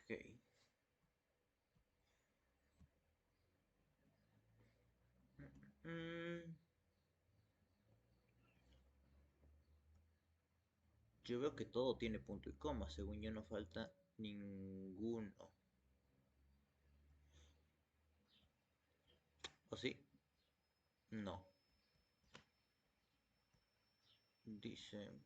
S1: Ok. Yo veo que todo tiene punto y coma. Según yo no falta ninguno. ¿O sí? No. Dice...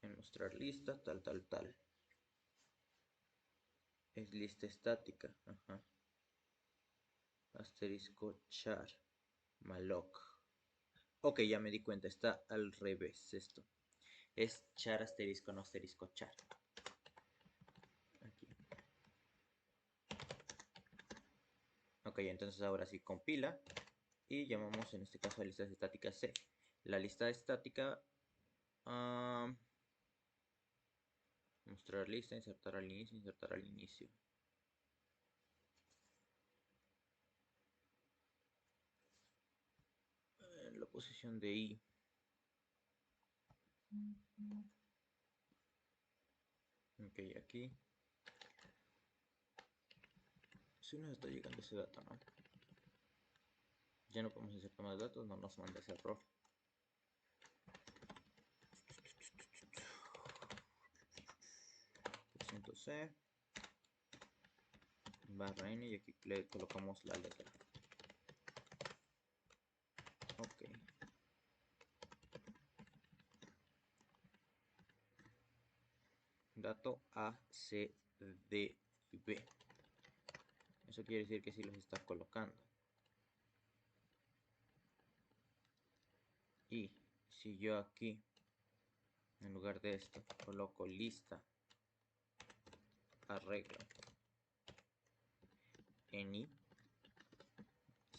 S1: En mostrar lista, tal. Es lista estática. Ajá. Asterisco char. Malloc. Ok, ya me di cuenta. Está al revés esto. Es char asterisco, no asterisco char. Aquí. Ok, entonces ahora sí compila. Y llamamos en este caso a listas estáticas C. La lista estática... mostrar lista, insertar al inicio. En la posición de I. Ok, aquí. Si nos está llegando ese dato, ¿no? Ya no podemos insertar más datos, no nos manda ese error. %C barra N y aquí le colocamos la letra. Ok. Dato A, C, D y B. Eso quiere decir que sí los está colocando. Y si yo aquí, en lugar de esto, coloco lista, arreglo, en I,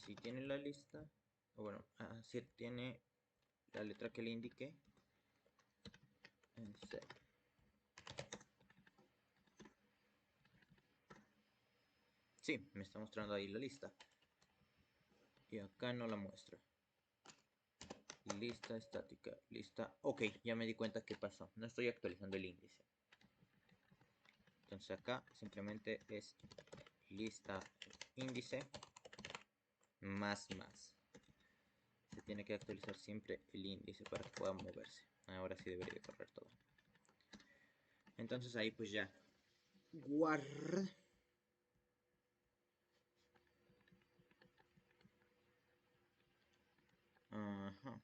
S1: si tiene la lista, o bueno, si tiene la letra que le indiqué, en C. Sí, me está mostrando ahí la lista. Y acá no la muestra. Lista estática, lista. Ok, ya me di cuenta qué pasó. No estoy actualizando el índice. Entonces acá simplemente es lista índice más. Se tiene que actualizar siempre el índice para que pueda moverse. Ahora sí debería de correr todo. Entonces ahí pues ya. Guard. Ajá.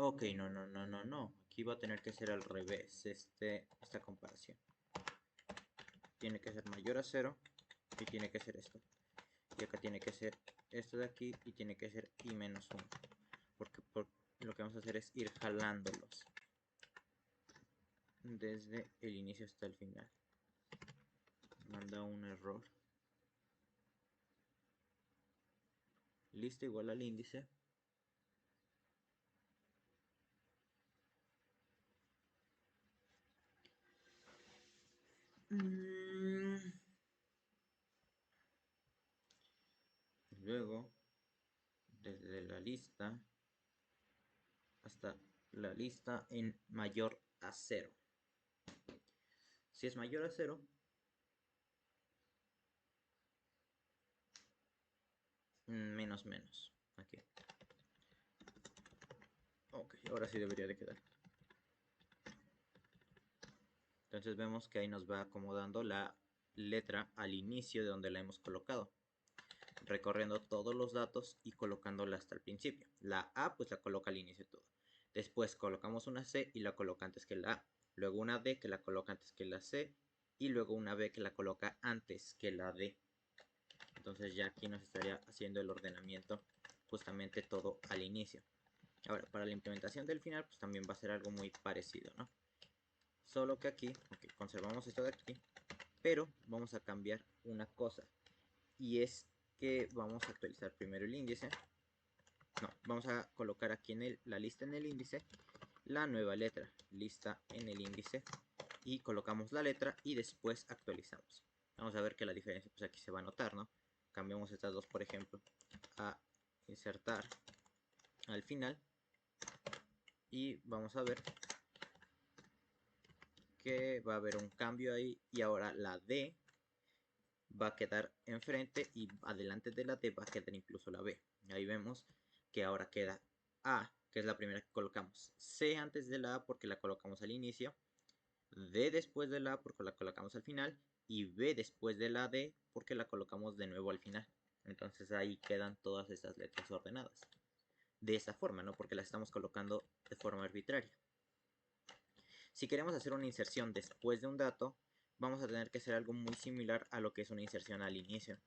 S1: Ok, no. Aquí va a tener que ser al revés esta comparación. Tiene que ser mayor a 0 y tiene que ser esto. Y acá tiene que ser esto de aquí y tiene que ser i menos 1. Porque lo que vamos a hacer es ir jalándolos. desde el inicio hasta el final. Manda un error. Lista igual al índice. Luego, desde la lista hasta la lista en mayor a 0. Si es mayor a 0, menos menos. Aquí. Ok, ahora sí debería de quedar. Entonces vemos que ahí nos va acomodando la letra al inicio de donde la hemos colocado, recorriendo todos los datos y colocándola hasta el principio. La A pues la coloca al inicio de todo. Después colocamos una C y la coloca antes que la A. Luego una D que la coloca antes que la C. Y luego una B que la coloca antes que la D. Entonces ya aquí nos estaría haciendo el ordenamiento justamente todo al inicio. Ahora, para la implementación del final pues también va a ser algo muy parecido, ¿no? Solo que aquí, okay, conservamos esto de aquí, pero vamos a cambiar una cosa. Y es que vamos a actualizar primero el índice. No, vamos a colocar aquí en la lista en el índice la nueva letra, lista en el índice, y colocamos la letra y después actualizamos. Vamos a ver que la diferencia pues aquí se va a notar, ¿no? Cambiamos estas dos, por ejemplo, a insertar al final y vamos a ver que va a haber un cambio ahí y ahora la D va a quedar enfrente y adelante de la D va a quedar incluso la B. Ahí vemos que ahora queda A, que es la primera que colocamos, C antes de la A porque la colocamos al inicio, D después de la A porque la colocamos al final y B después de la D porque la colocamos de nuevo al final. Entonces ahí quedan todas estas letras ordenadas. De esa forma, ¿no? Porque las estamos colocando de forma arbitraria. Si queremos hacer una inserción después de un dato, vamos a tener que hacer algo muy similar a lo que es una inserción al inicio.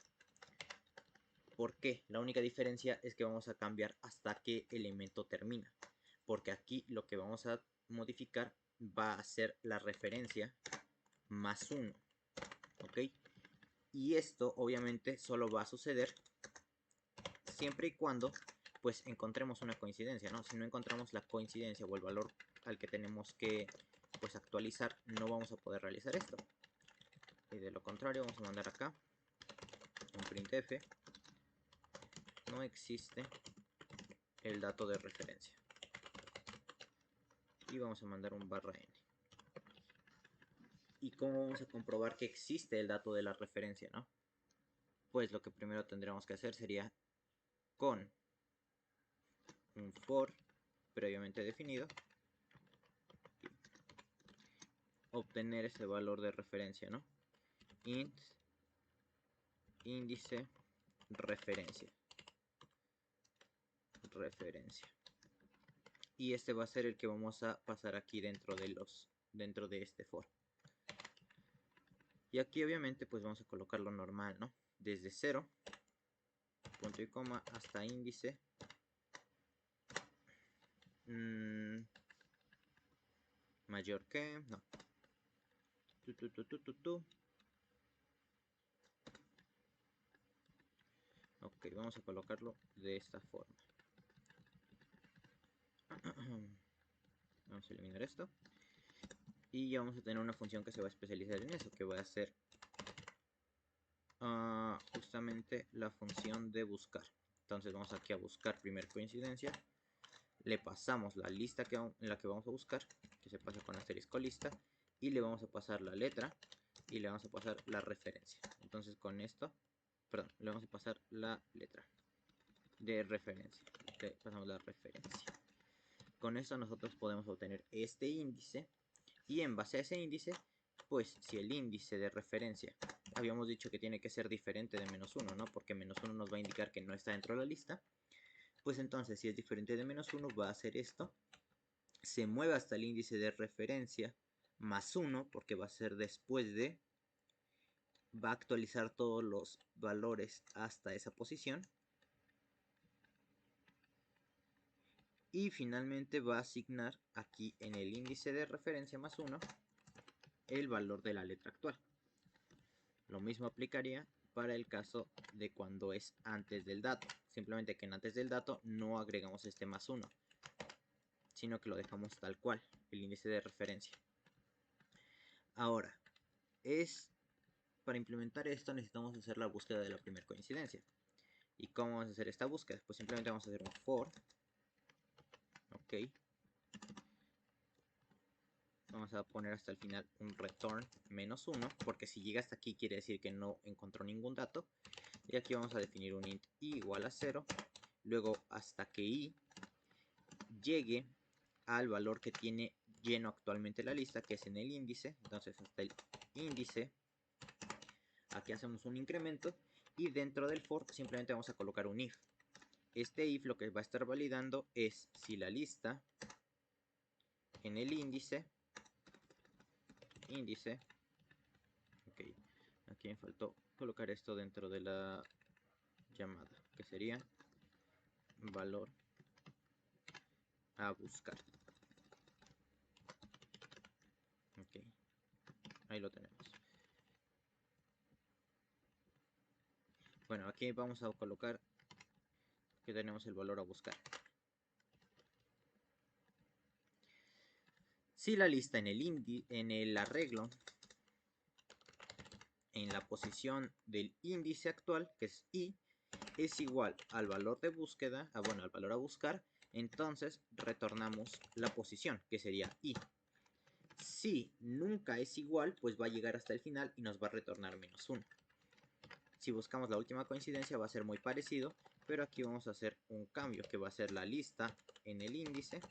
S1: ¿Por qué? La única diferencia es que vamos a cambiar hasta qué elemento termina. Porque aquí lo que vamos a modificar va a ser la referencia más 1. ¿Ok? Y esto obviamente solo va a suceder siempre y cuando pues encontremos una coincidencia, ¿no? Si no encontramos la coincidencia o el valor al que tenemos que pues actualizar, no vamos a poder realizar esto. Y de lo contrario vamos a mandar acá un printf, no existe el dato de referencia. Y vamos a mandar un /n. ¿Y cómo vamos a comprobar que existe el dato de la referencia, no? Pues lo que primero tendríamos que hacer sería con un for previamente definido obtener ese valor de referencia, ¿no? Int índice referencia. Y este va a ser el que vamos a pasar aquí dentro de este for. Y aquí obviamente pues vamos a colocarlo normal, ¿no? Desde 0, punto y coma, hasta índice. Mayor que, no. Ok, vamos a colocarlo de esta forma. Vamos a eliminar esto. Y ya vamos a tener una función que se va a especializar en eso, que va a ser justamente la función de buscar. Entonces vamos aquí a buscar primer coincidencia. Le pasamos la lista en la que vamos a buscar, que se pasa con asterisco lista. Y le vamos a pasar la letra y le vamos a pasar la referencia. Entonces con esto, perdón, le vamos a pasar la letra de referencia. Le pasamos la referencia. Con esto nosotros podemos obtener este índice y en base a ese índice, pues si el índice de referencia habíamos dicho que tiene que ser diferente de -1, ¿no? Porque -1 nos va a indicar que no está dentro de la lista. Pues entonces si es diferente de -1 va a hacer esto. Se mueve hasta el índice de referencia más 1 porque va a ser después de. Va a actualizar todos los valores hasta esa posición. Y finalmente va a asignar aquí en el índice de referencia más 1 el valor de la letra actual. Lo mismo aplicaría para el caso de cuando es antes del dato. Simplemente que en antes del dato no agregamos este más 1, sino que lo dejamos tal cual, el índice de referencia. Ahora, para implementar esto necesitamos hacer la búsqueda de la primera coincidencia. ¿Y cómo vamos a hacer esta búsqueda? Pues simplemente vamos a hacer un for. Ok. Vamos a poner hasta el final un return -1, porque si llega hasta aquí quiere decir que no encontró ningún dato. Y aquí vamos a definir un int i igual a 0. Luego hasta que i llegue al valor que tiene lleno actualmente la lista, que es en el índice. Entonces hasta el índice, aquí hacemos un incremento y dentro del for simplemente vamos a colocar un if. Este if lo que va a estar validando es si la lista en el índice, ok, aquí me faltó colocar esto dentro de la llamada, que sería valor a buscar. Ok, ahí lo tenemos. Bueno, aquí vamos a colocar que tenemos el valor a buscar. Si la lista en el arreglo, en la posición del índice actual, que es i, es igual al valor de búsqueda, al valor a buscar, entonces retornamos la posición, que sería i. Si nunca es igual, pues va a llegar hasta el final y nos va a retornar -1. Si buscamos la última coincidencia va a ser muy parecido, pero aquí vamos a hacer un cambio, que va a ser la lista en el índice.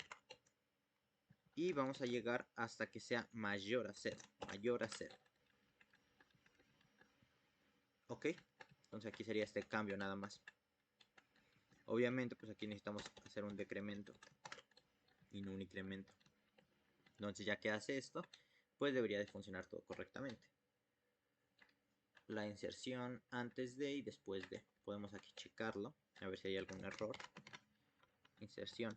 S1: Y vamos a llegar hasta que sea mayor a 0. Ok, entonces aquí sería este cambio nada más. Obviamente pues aquí necesitamos hacer un decremento y no un incremento. Entonces ya que hace esto, pues debería de funcionar todo correctamente. La inserción antes de y después de. Podemos aquí checarlo, a ver si hay algún error. Inserción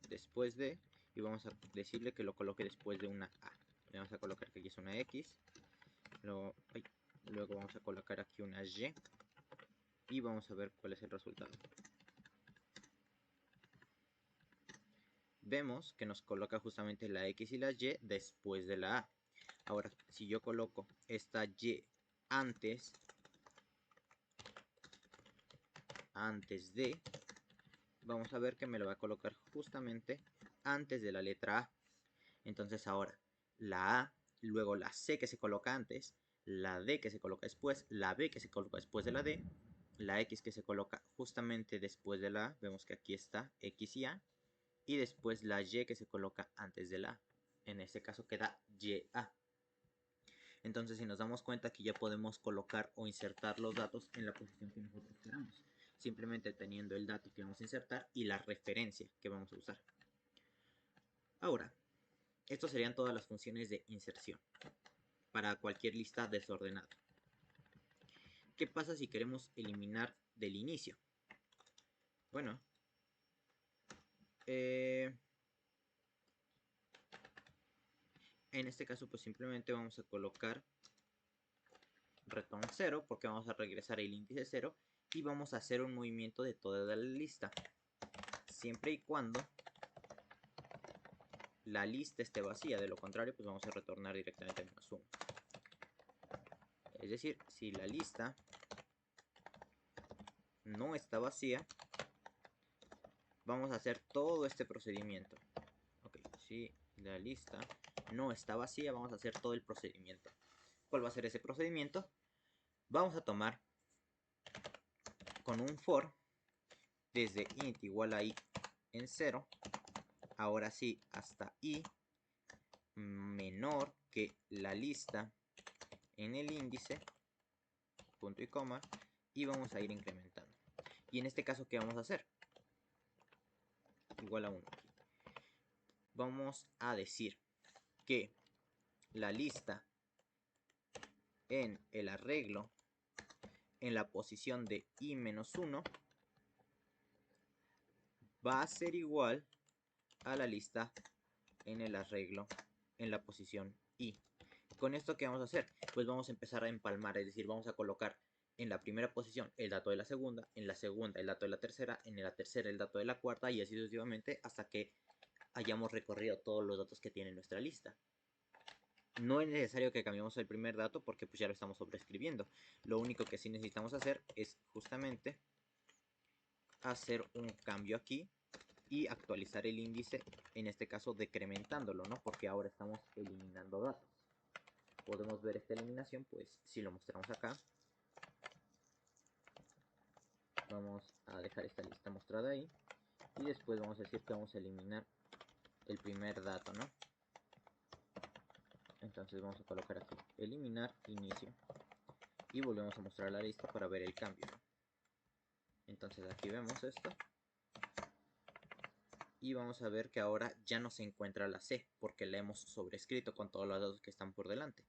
S1: después de, y vamos a decirle que lo coloque después de una A. Le vamos a colocar que aquí es una X. Luego vamos a colocar aquí una Y. Y vamos a ver cuál es el resultado. Vemos que nos coloca justamente la X y la Y después de la A. Ahora, si yo coloco esta Y antes de, vamos a ver que me lo va a colocar justamente antes de la letra A. Entonces ahora, la A, luego la C que se coloca antes, la D que se coloca después, la B que se coloca después de la D, la X que se coloca justamente después de la A, vemos que aquí está X y A, y después la Y que se coloca antes de la A. En este caso queda YA. Entonces, si nos damos cuenta que ya podemos colocar o insertar los datos en la posición que nosotros queramos, simplemente teniendo el dato que vamos a insertar y la referencia que vamos a usar. Ahora, estos serían todas las funciones de inserción para cualquier lista desordenada. ¿Qué pasa si queremos eliminar del inicio? Bueno, en este caso pues simplemente vamos a colocar return 0 porque vamos a regresar el índice 0 y vamos a hacer un movimiento de toda la lista siempre y cuando la lista esté vacía. De lo contrario pues vamos a retornar directamente -1. Es decir, si la lista no está vacía, vamos a hacer todo este procedimiento. Ok, si la lista no está vacía, vamos a hacer todo el procedimiento. ¿Cuál va a ser ese procedimiento? Vamos a tomar con un for desde int igual a i en 0, ahora sí hasta i menor que la lista en el índice, punto y coma, y vamos a ir incrementando. Y en este caso, ¿qué vamos a hacer? Igual a 1. Vamos a decir que la lista en el arreglo en la posición de i-1 va a ser igual a la lista en el arreglo en la posición y. Con esto, ¿qué vamos a hacer? Pues vamos a empezar a empalmar, es decir, vamos a colocar en la primera posición el dato de la segunda, en la segunda el dato de la tercera, en la tercera el dato de la cuarta y así sucesivamente hasta que hayamos recorrido todos los datos que tiene nuestra lista. No es necesario que cambiemos el primer dato porque pues ya lo estamos sobreescribiendo. Lo único que sí necesitamos hacer es justamente hacer un cambio aquí y actualizar el índice, en este caso decrementándolo, ¿no? Porque ahora estamos eliminando datos. Podemos ver esta eliminación, pues si lo mostramos acá. Vamos a dejar esta lista mostrada ahí. Y después vamos a decir que vamos a eliminar el primer dato, ¿no? Entonces vamos a colocar aquí, eliminar inicio. Y volvemos a mostrar la lista para ver el cambio, ¿no? Entonces aquí vemos esto. Y vamos a ver que ahora ya no se encuentra la C, porque la hemos sobrescrito con todos los datos que están por delante.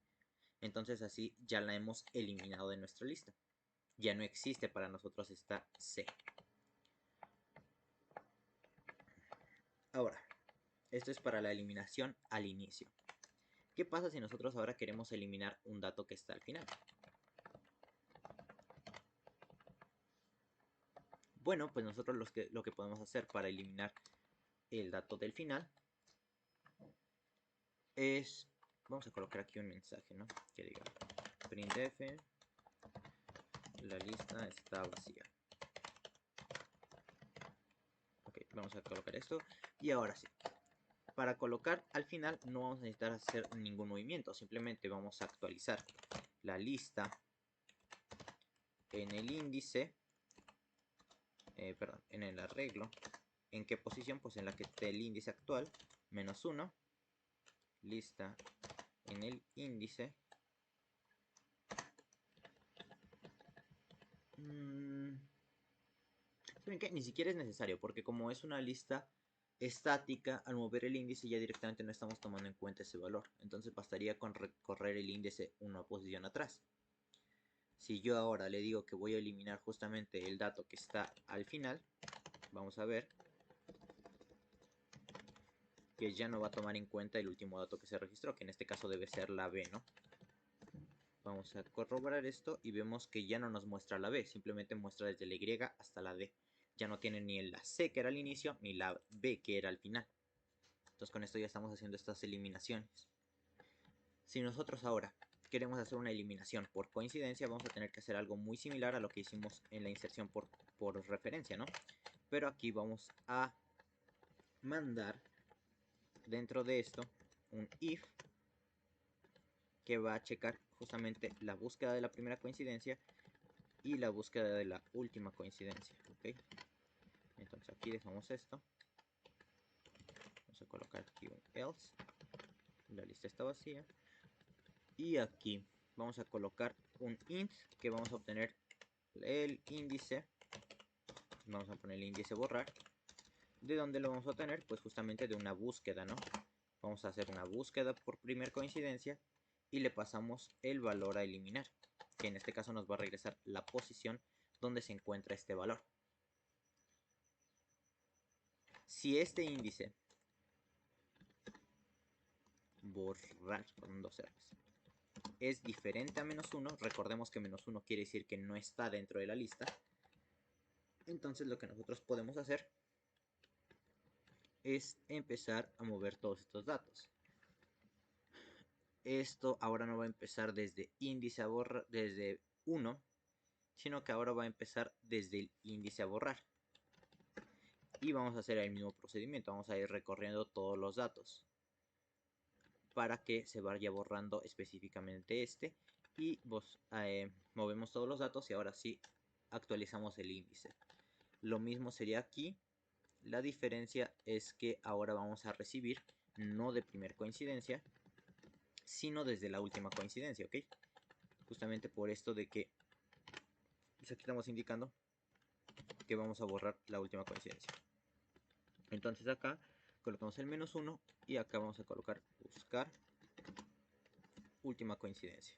S1: Entonces así ya la hemos eliminado de nuestra lista. Ya no existe para nosotros esta C. Ahora, esto es para la eliminación al inicio. ¿Qué pasa si nosotros ahora queremos eliminar un dato que está al final? Bueno, pues nosotros lo que podemos hacer para eliminar el dato del final es... Vamos a colocar aquí un mensaje, ¿no? Que diga printf, la lista está vacía. Ok, vamos a colocar esto. Y ahora sí. Para colocar al final no vamos a necesitar hacer ningún movimiento. Simplemente vamos a actualizar la lista en el índice. Perdón, en el arreglo. ¿En qué posición? Pues en la que esté el índice actual. -1. Lista en el índice. ¿Saben qué? Ni siquiera es necesario, porque como es una lista estática, al mover el índice ya directamente no estamos tomando en cuenta ese valor. Entonces bastaría con recorrer el índice una posición atrás. Si yo ahora le digo que voy a eliminar justamente el dato que está al final, vamos a ver que ya no va a tomar en cuenta el último dato que se registró, que en este caso debe ser la B, ¿no? Vamos a corroborar esto y vemos que ya no nos muestra la B, simplemente muestra desde la Y hasta la D. Ya no tiene ni la C que era al inicio, ni la B que era al final. Entonces con esto ya estamos haciendo estas eliminaciones. Si nosotros ahora queremos hacer una eliminación por coincidencia, vamos a tener que hacer algo muy similar a lo que hicimos en la inserción por referencia, ¿no? Pero aquí vamos a mandar dentro de esto un if que va a checar justamente la búsqueda de la primera coincidencia y la búsqueda de la última coincidencia, ¿ok? Entonces aquí dejamos esto. Vamos a colocar aquí un else. La lista está vacía. Y aquí vamos a colocar un int que vamos a obtener el índice. Vamos a poner el índice borrar. ¿De dónde lo vamos a obtener? Pues justamente de una búsqueda, ¿no? Vamos a hacer una búsqueda por primera coincidencia y le pasamos el valor a eliminar, que en este caso nos va a regresar la posición donde se encuentra este valor. Si este índice borrar con dos R's es diferente a -1, recordemos que -1 quiere decir que no está dentro de la lista, entonces lo que nosotros podemos hacer es empezar a mover todos estos datos. Esto ahora no va a empezar desde índice a borrar, desde 1, sino que ahora va a empezar desde el índice a borrar. Y vamos a hacer el mismo procedimiento, vamos a ir recorriendo todos los datos para que se vaya borrando específicamente este y movemos todos los datos y ahora sí actualizamos el índice. Lo mismo sería aquí, la diferencia es que ahora vamos a recibir no de primera coincidencia, sino desde la última coincidencia, ¿ok? Justamente por esto de que pues aquí estamos indicando que vamos a borrar la última coincidencia. Entonces acá colocamos el -1 y acá vamos a colocar buscar última coincidencia.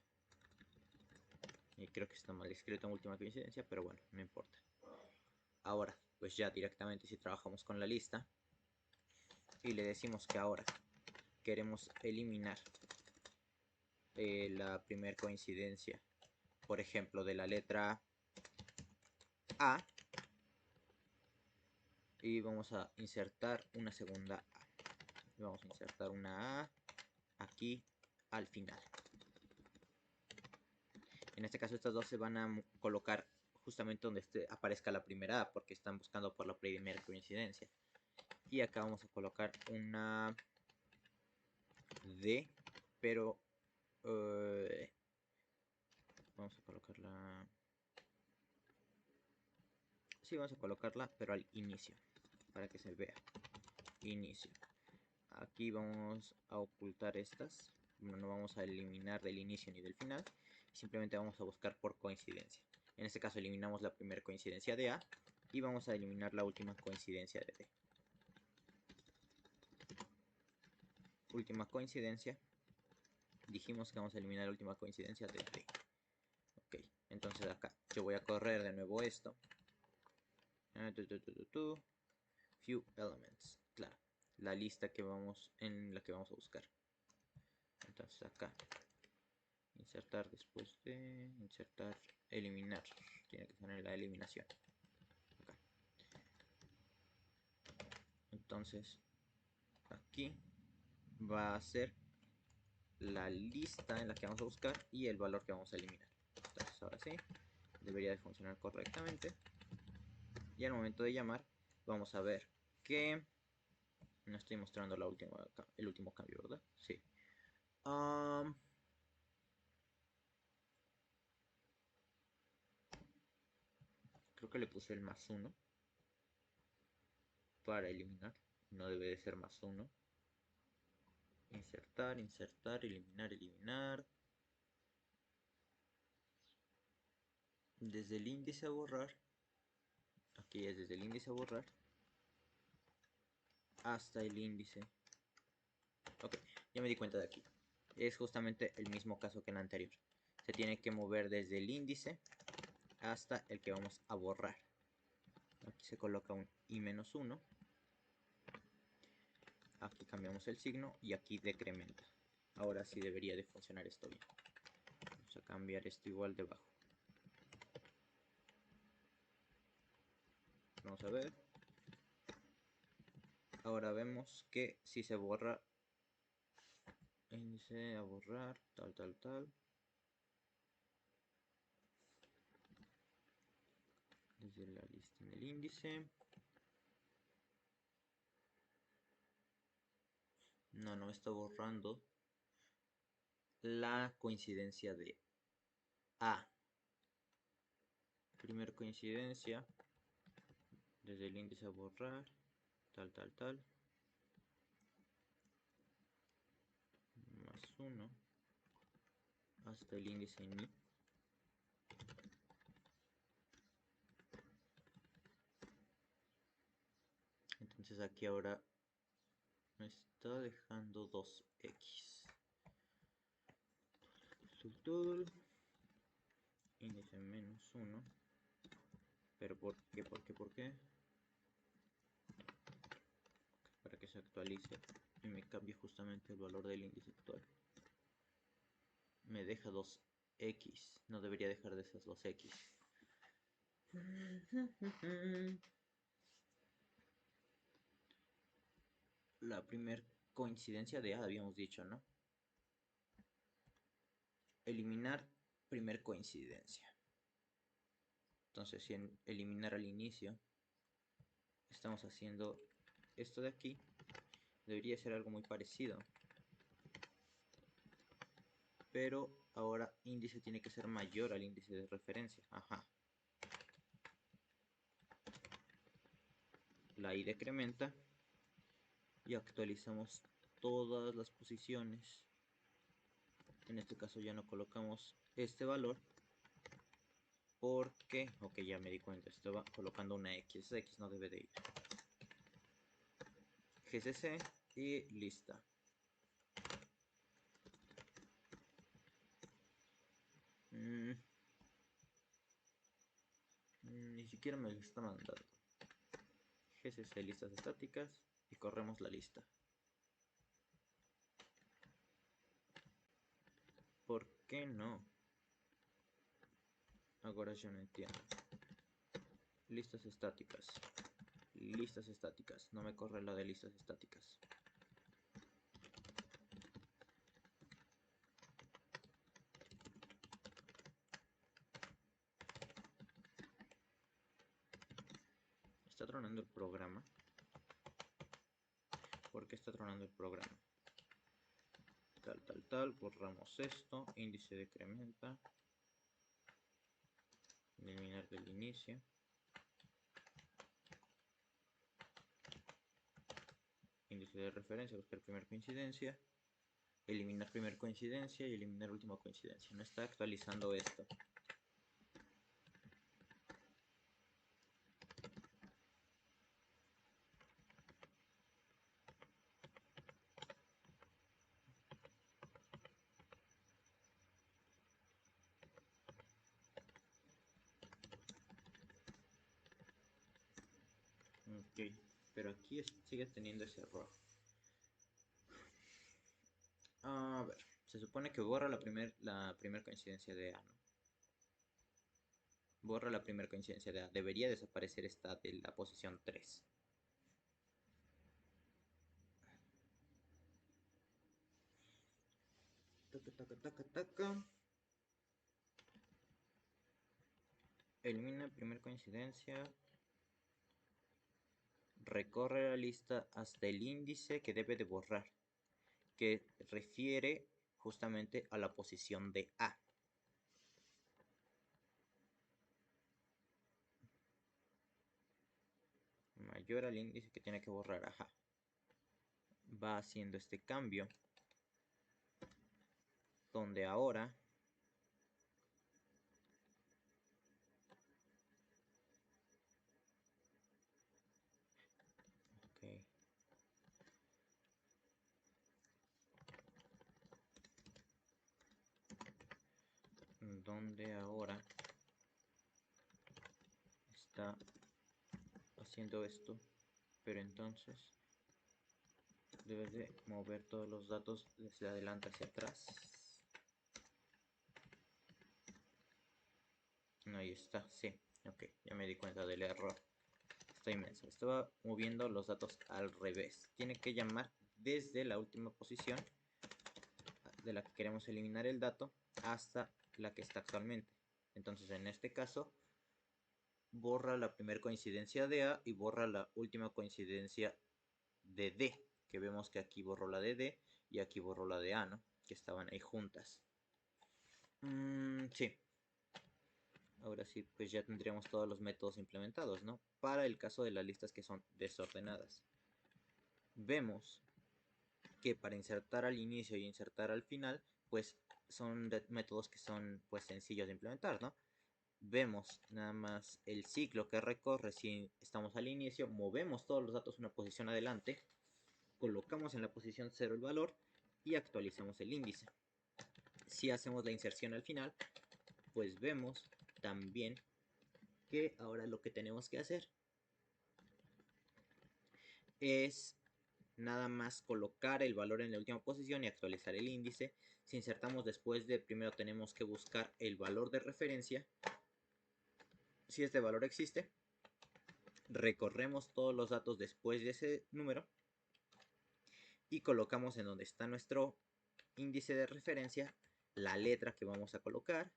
S1: Y creo que está mal escrito en última coincidencia, pero bueno, no importa. Ahora, pues ya directamente si trabajamos con la lista y le decimos que ahora queremos eliminar la primera coincidencia, por ejemplo, de la letra A, y vamos a insertar una segunda A. Vamos a insertar una A aquí al final. En este caso estas dos se van a colocar justamente donde aparezca la primera A, porque están buscando por la primera coincidencia. Y acá vamos a colocar una D, pero vamos a colocarla... Sí, vamos a colocarla, pero al inicio, para que se vea. Inicio. Aquí vamos a ocultar estas. No vamos a eliminar del inicio ni del final. Simplemente vamos a buscar por coincidencia. En este caso eliminamos la primera coincidencia de A y vamos a eliminar la última coincidencia de D. Última coincidencia. Dijimos que vamos a eliminar la última coincidencia de D. Ok, entonces acá yo voy a correr de nuevo esto. Few elements. Claro, la lista que vamos en la que vamos a buscar. Entonces acá insertar después de insertar, eliminar. Tiene que ser en la eliminación. Acá. Entonces aquí va a ser la lista en la que vamos a buscar y el valor que vamos a eliminar. Entonces ahora sí, debería de funcionar correctamente. Y al momento de llamar, vamos a ver que no estoy mostrando el último cambio, ¿verdad? Sí. Creo que le puse el +1 para eliminar. No debe de ser +1. Insertar, insertar, eliminar, eliminar. Desde el índice a borrar. Aquí es desde el índice a borrar. Hasta el índice. Ok, ya me di cuenta de aquí. Es justamente el mismo caso que en el anterior. Se tiene que mover desde el índice hasta el que vamos a borrar. Aquí se coloca un i-1. Aquí cambiamos el signo y aquí decrementa. Ahora sí debería de funcionar esto bien. Vamos a cambiar esto igual debajo. Vamos a ver. Ahora vemos que si se borra, índice a borrar, tal. Desde la lista en el índice. No está borrando la coincidencia de A. Primera coincidencia. Desde el índice a borrar, tal. +1 hasta el índice en i. Entonces aquí ahora me está dejando 2x. Índice -1. Pero ¿por qué? Para que se actualice y me cambie justamente el valor del índice actual. Me deja 2x. No debería dejar de esas 2x. La primera coincidencia de A habíamos dicho, ¿no? Eliminar primer coincidencia. Entonces, si en eliminar al inicio estamos haciendo esto de aquí, debería ser algo muy parecido. Pero ahora índice tiene que ser mayor al índice de referencia. Ajá. La i decrementa y actualizamos todas las posiciones. En este caso ya no colocamos este valor porque, ok, ya me di cuenta, estaba colocando una x. Esa x no debe de ir. GCC y lista. Ni siquiera me lo está mandando. GCC listas estáticas y corremos la lista. ¿Por qué no? Ahora yo no entiendo. Listas estáticas. Listas estáticas. No me corre lo de listas estáticas. Está tronando el programa. ¿Por qué está tronando el programa? Tal. Borramos esto. Índice decrementa. Eliminar del inicio. Índice de referencia. Buscar primera coincidencia. Eliminar primera coincidencia y eliminar última coincidencia. No está actualizando esto. Ok, pero aquí sigue teniendo ese error. A ver, se supone que borra la primera coincidencia de A, ¿no? Borra la primera coincidencia de A. Debería desaparecer esta de la posición 3. Taca. Elimina primera coincidencia. Recorre la lista hasta el índice que debe de borrar, que refiere justamente a la posición de A. Mayor al índice que tiene que borrar, ajá. Va haciendo este cambio, donde ahora okay, donde ahora está haciendo esto, pero entonces debes de mover todos los datos desde adelante hacia atrás. Ahí está, sí, ok, ya me di cuenta del error. Está inmenso, estaba moviendo los datos al revés. Tiene que llamar desde la última posición de la que queremos eliminar el dato hasta la que está actualmente. Entonces en este caso borra la primera coincidencia de A y borra la última coincidencia de D, que vemos que aquí borró la de D y aquí borró la de A, ¿no? Que estaban ahí juntas. Sí. Ahora sí, pues ya tendríamos todos los métodos implementados, ¿no? Para el caso de las listas que son desordenadas. Vemos que para insertar al inicio y insertar al final, pues son métodos que son pues sencillos de implementar, ¿no? Vemos nada más el ciclo que recorre si estamos al inicio, movemos todos los datos una posición adelante, colocamos en la posición 0 el valor y actualizamos el índice. Si hacemos la inserción al final, pues vemos también que ahora lo que tenemos que hacer es nada más colocar el valor en la última posición y actualizar el índice. Si insertamos después de, primero tenemos que buscar el valor de referencia. Si este valor existe, recorremos todos los datos después de ese número y colocamos en donde está nuestro índice de referencia la letra que vamos a colocar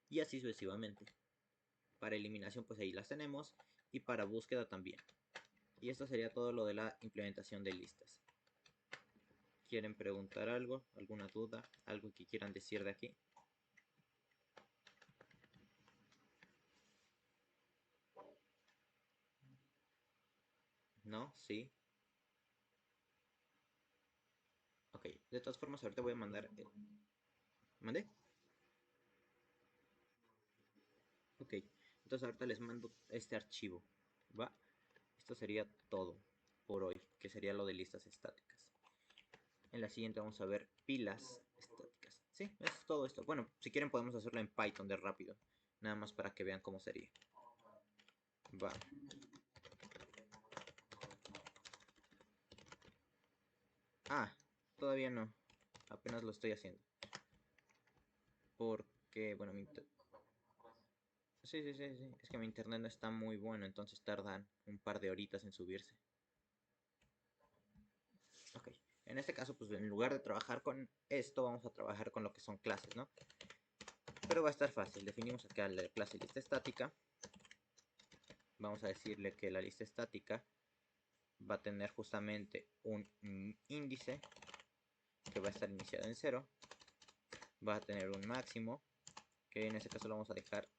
S1: y así sucesivamente. Para eliminación pues ahí las tenemos y para búsqueda también. Y esto sería todo lo de la implementación de listas. ¿Quieren preguntar algo? ¿Alguna duda? ¿Algo que quieran decir de aquí? ¿No? ¿Sí? Ok, de todas formas ahorita voy a mandar... ¿Mandé? Ok, entonces ahorita les mando este archivo, ¿va? Esto sería todo por hoy, que sería lo de listas estáticas. En la siguiente vamos a ver pilas estáticas. Sí, es todo esto. Bueno, si quieren podemos hacerlo en Python de rápido, nada más para que vean cómo sería. Va. Ah, todavía no, apenas lo estoy haciendo. porque, bueno, sí, es que mi internet no está muy bueno, entonces tardan un par de horitas en subirse. Ok, en este caso, pues en lugar de trabajar con esto, vamos a trabajar con lo que son clases, ¿no? Pero va a estar fácil. Definimos acá la clase lista estática. Vamos a decirle que la lista estática va a tener justamente un índice que va a estar iniciado en 0. Va a tener un máximo, que en este caso lo vamos a dejar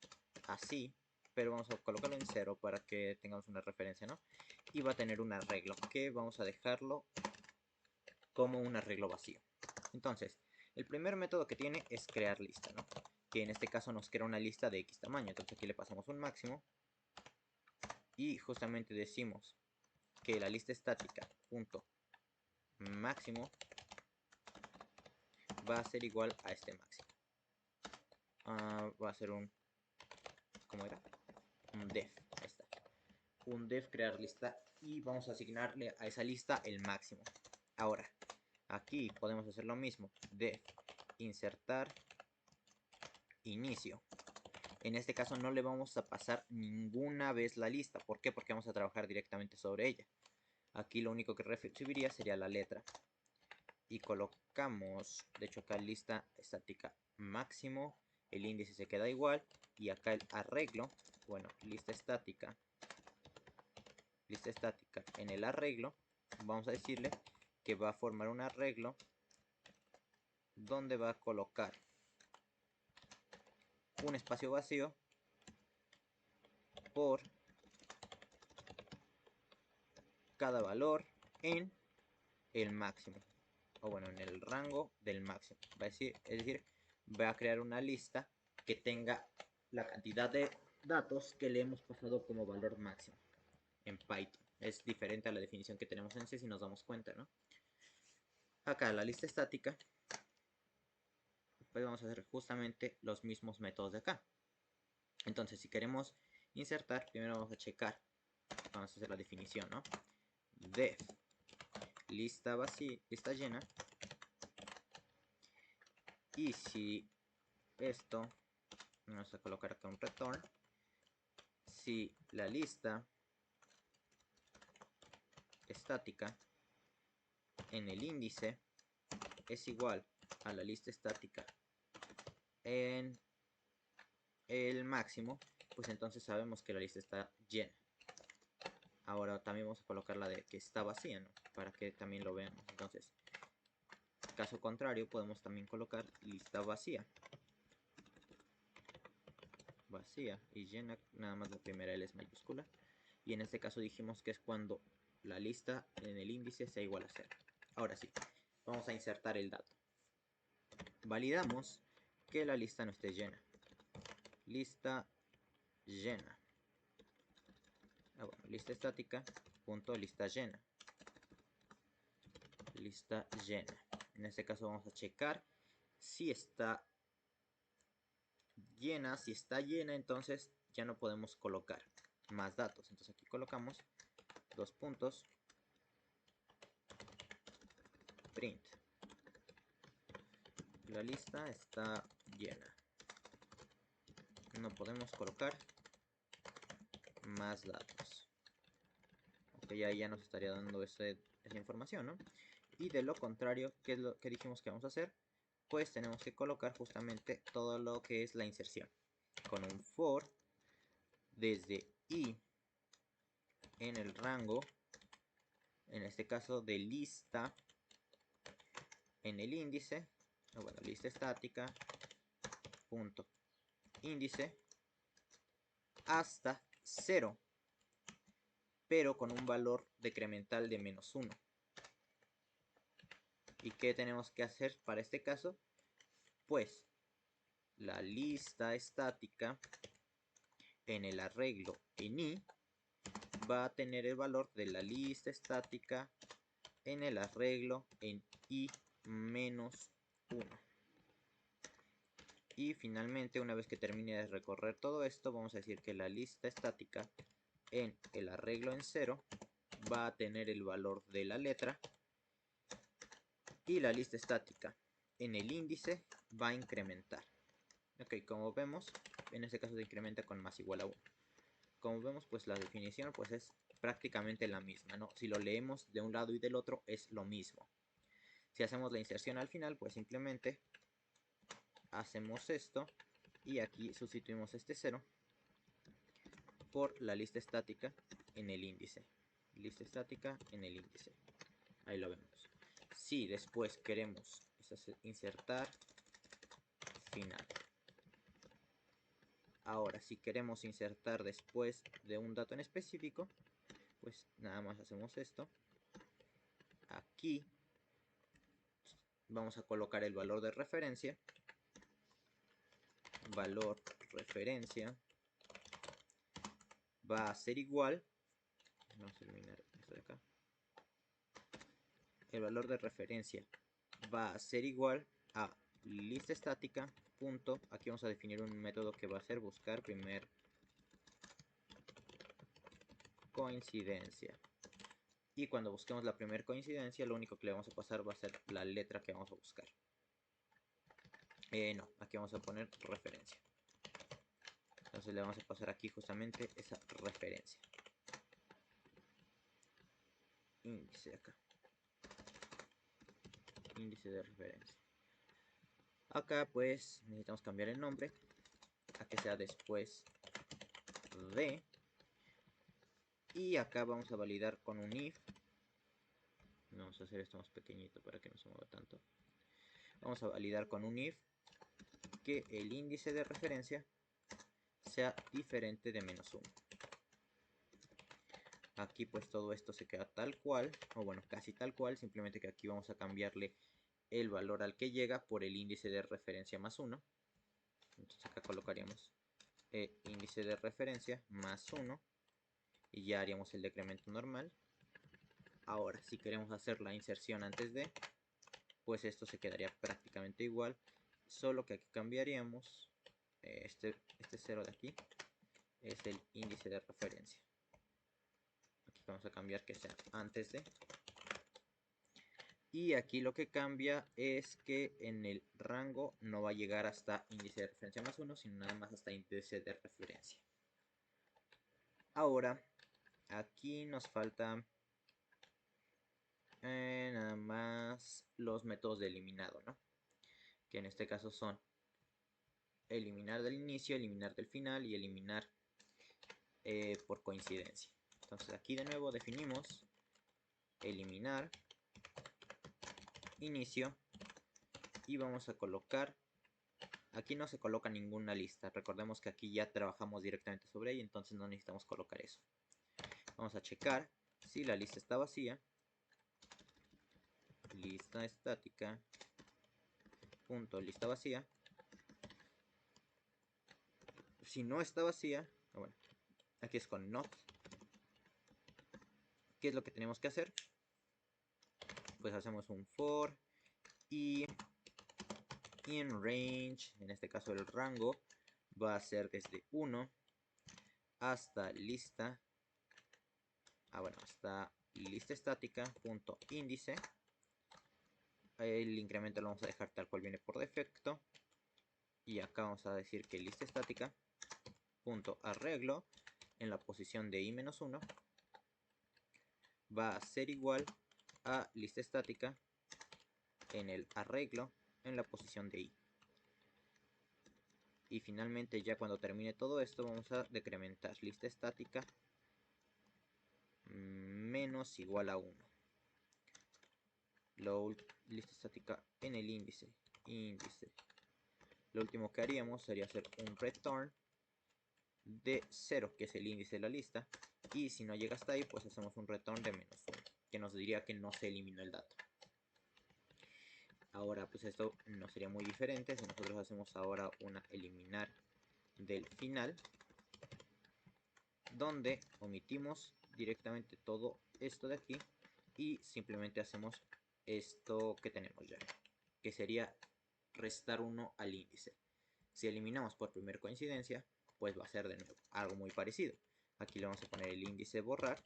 S1: así, pero vamos a colocarlo en 0 para que tengamos una referencia, ¿no? Y va a tener un arreglo, que vamos a dejarlo como un arreglo vacío. Entonces, el primer método que tiene es crear lista, ¿no? Que en este caso nos crea una lista de X tamaño. Entonces aquí le pasamos un máximo y justamente decimos que la lista estática punto máximo va a ser igual a este máximo. Va a ser un, ¿cómo era? Un def, ahí está. Un def crear lista y vamos a asignarle a esa lista el máximo. Ahora, aquí podemos hacer lo mismo, def insertar inicio. En este caso no le vamos a pasar ninguna vez la lista. ¿Por qué? Porque vamos a trabajar directamente sobre ella. Aquí lo único que recibiría sería la letra. Y colocamos, de hecho acá lista estática máximo, el índice se queda igual. Y acá el arreglo, bueno, lista estática en el arreglo, vamos a decirle que va a formar un arreglo donde va a colocar un espacio vacío por cada valor en el máximo, o bueno, en el rango del máximo. Es decir, va a crear una lista que tenga la cantidad de datos que le hemos pasado como valor máximo en Python. Es diferente a la definición que tenemos en C si nos damos cuenta, ¿no? Acá la lista estática, pues vamos a hacer justamente los mismos métodos de acá. Entonces, si queremos insertar, primero vamos a checar, vamos a hacer la definición, ¿no? Def lista vacía, lista llena. Y si esto, vamos a colocar acá un return, si la lista estática en el índice es igual a la lista estática en el máximo, pues entonces sabemos que la lista está llena. Ahora también vamos a colocar la de que está vacía, ¿no? Para que también lo veamos. Entonces, caso contrario, podemos también colocar lista vacía. Vacía y llena, nada más la primera L es mayúscula. Y en este caso dijimos que es cuando la lista en el índice sea igual a 0. Ahora sí, vamos a insertar el dato. Validamos que la lista no esté llena. Lista llena. Bueno, lista estática, punto lista llena. Lista llena. En este caso vamos a checar si está llena. Si está llena, entonces ya no podemos colocar más datos. Entonces aquí colocamos dos puntos, print. La lista está llena. No podemos colocar más datos. Ok, ahí ya nos estaría dando esa información, ¿no? Y de lo contrario, ¿qué es lo que dijimos que vamos a hacer? Pues tenemos que colocar justamente todo lo que es la inserción. Con un for desde i en el rango, en este caso de lista en el índice, bueno, lista estática, punto índice, hasta 0, pero con un valor decremental de -1. ¿Y qué tenemos que hacer para este caso? Pues la lista estática en el arreglo en i va a tener el valor de la lista estática en el arreglo en i menos 1. Y finalmente, una vez que termine de recorrer todo esto, vamos a decir que la lista estática en el arreglo en 0 va a tener el valor de la letra y la lista estática en el índice va a incrementar. Ok, como vemos, en este caso se incrementa con más igual a 1. Como vemos, pues la definición pues es prácticamente la misma, ¿no? Si lo leemos de un lado y del otro es lo mismo. Si hacemos la inserción al final, pues simplemente hacemos esto y aquí sustituimos este 0 por la lista estática en el índice. Lista estática en el índice. Ahí lo vemos. Si después queremos insertar final. Ahora, si queremos insertar después de un dato en específico, pues nada más hacemos esto. Aquí vamos a colocar el valor de referencia. Valor referencia va a ser igual. Vamos a eliminar esto de acá. El valor de referencia va a ser igual a lista estática punto. Aquí vamos a definir un método que va a ser buscar primer coincidencia. Y cuando busquemos la primera coincidencia, lo único que le vamos a pasar va a ser la letra que vamos a buscar. No, aquí vamos a poner referencia. Entonces le vamos a pasar aquí justamente esa referencia. Índice acá. Índice de referencia. Acá pues necesitamos cambiar el nombre a que sea después de. Y acá vamos a validar con un if. Vamos a hacer esto más pequeñito para que no se mueva tanto. Vamos a validar con un if que el índice de referencia sea diferente de -1. Aquí pues todo esto se queda tal cual, o bueno, casi tal cual, simplemente que aquí vamos a cambiarle el valor al que llega por el índice de referencia +1. Entonces acá colocaríamos índice de referencia +1 y ya haríamos el decremento normal. Ahora, si queremos hacer la inserción antes de, pues esto se quedaría prácticamente igual, solo que aquí cambiaríamos este 0 de aquí, es el índice de referencia. Aquí vamos a cambiar que sea antes de. Y aquí lo que cambia es que en el rango no va a llegar hasta índice de referencia +1, sino nada más hasta índice de referencia. Ahora, aquí nos falta nada más los métodos de eliminado, ¿no? Que en este caso son eliminar del inicio, eliminar del final y eliminar por coincidencia. Entonces aquí de nuevo definimos eliminar inicio y vamos a colocar, aquí no se coloca ninguna lista, recordemos que aquí ya trabajamos directamente sobre ella, entonces no necesitamos colocar eso. Vamos a checar si la lista está vacía, lista estática punto lista vacía. Si no está vacía, bueno, aquí es con not. ¿Qué es lo que tenemos que hacer? Pues hacemos un for y in range, en este caso el rango va a ser desde 1 hasta lista, hasta lista estática punto índice. El incremento lo vamos a dejar tal cual viene por defecto y acá vamos a decir que lista estática punto arreglo en la posición de i-1 va a ser igual a lista estática en el arreglo en la posición de i. Y finalmente ya cuando termine todo esto vamos a decrementar lista estática menos igual a 1. Lista estática en el índice. Lo último que haríamos sería hacer un return de 0, que es el índice de la lista. Y si no llega hasta ahí, pues hacemos un return de -1, que nos diría que no se eliminó el dato. Ahora pues esto no sería muy diferente si nosotros hacemos ahora una eliminar del final, donde omitimos directamente todo esto de aquí y simplemente hacemos esto que tenemos ya, que sería restar 1 al índice. Si eliminamos por primera coincidencia, pues va a ser de nuevo algo muy parecido. Aquí le vamos a poner el índice borrar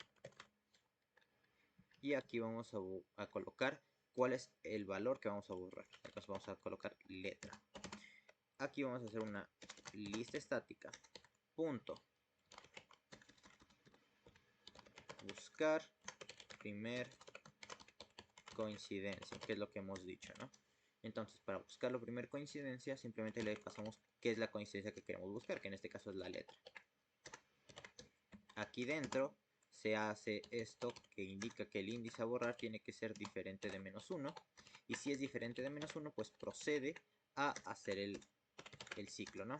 S1: y aquí vamos a colocar cuál es el valor que vamos a borrar. Entonces vamos a colocar letra. aquí vamos a hacer una lista estática, punto, buscar primer coincidencia, que es lo que hemos dicho, ¿no? Entonces, para buscar la primera coincidencia, simplemente le pasamos qué es la coincidencia que queremos buscar, que en este caso es la letra. Aquí dentro se hace esto que indica que el índice a borrar tiene que ser diferente de -1. Y si es diferente de -1, pues procede a hacer el ciclo, ¿no?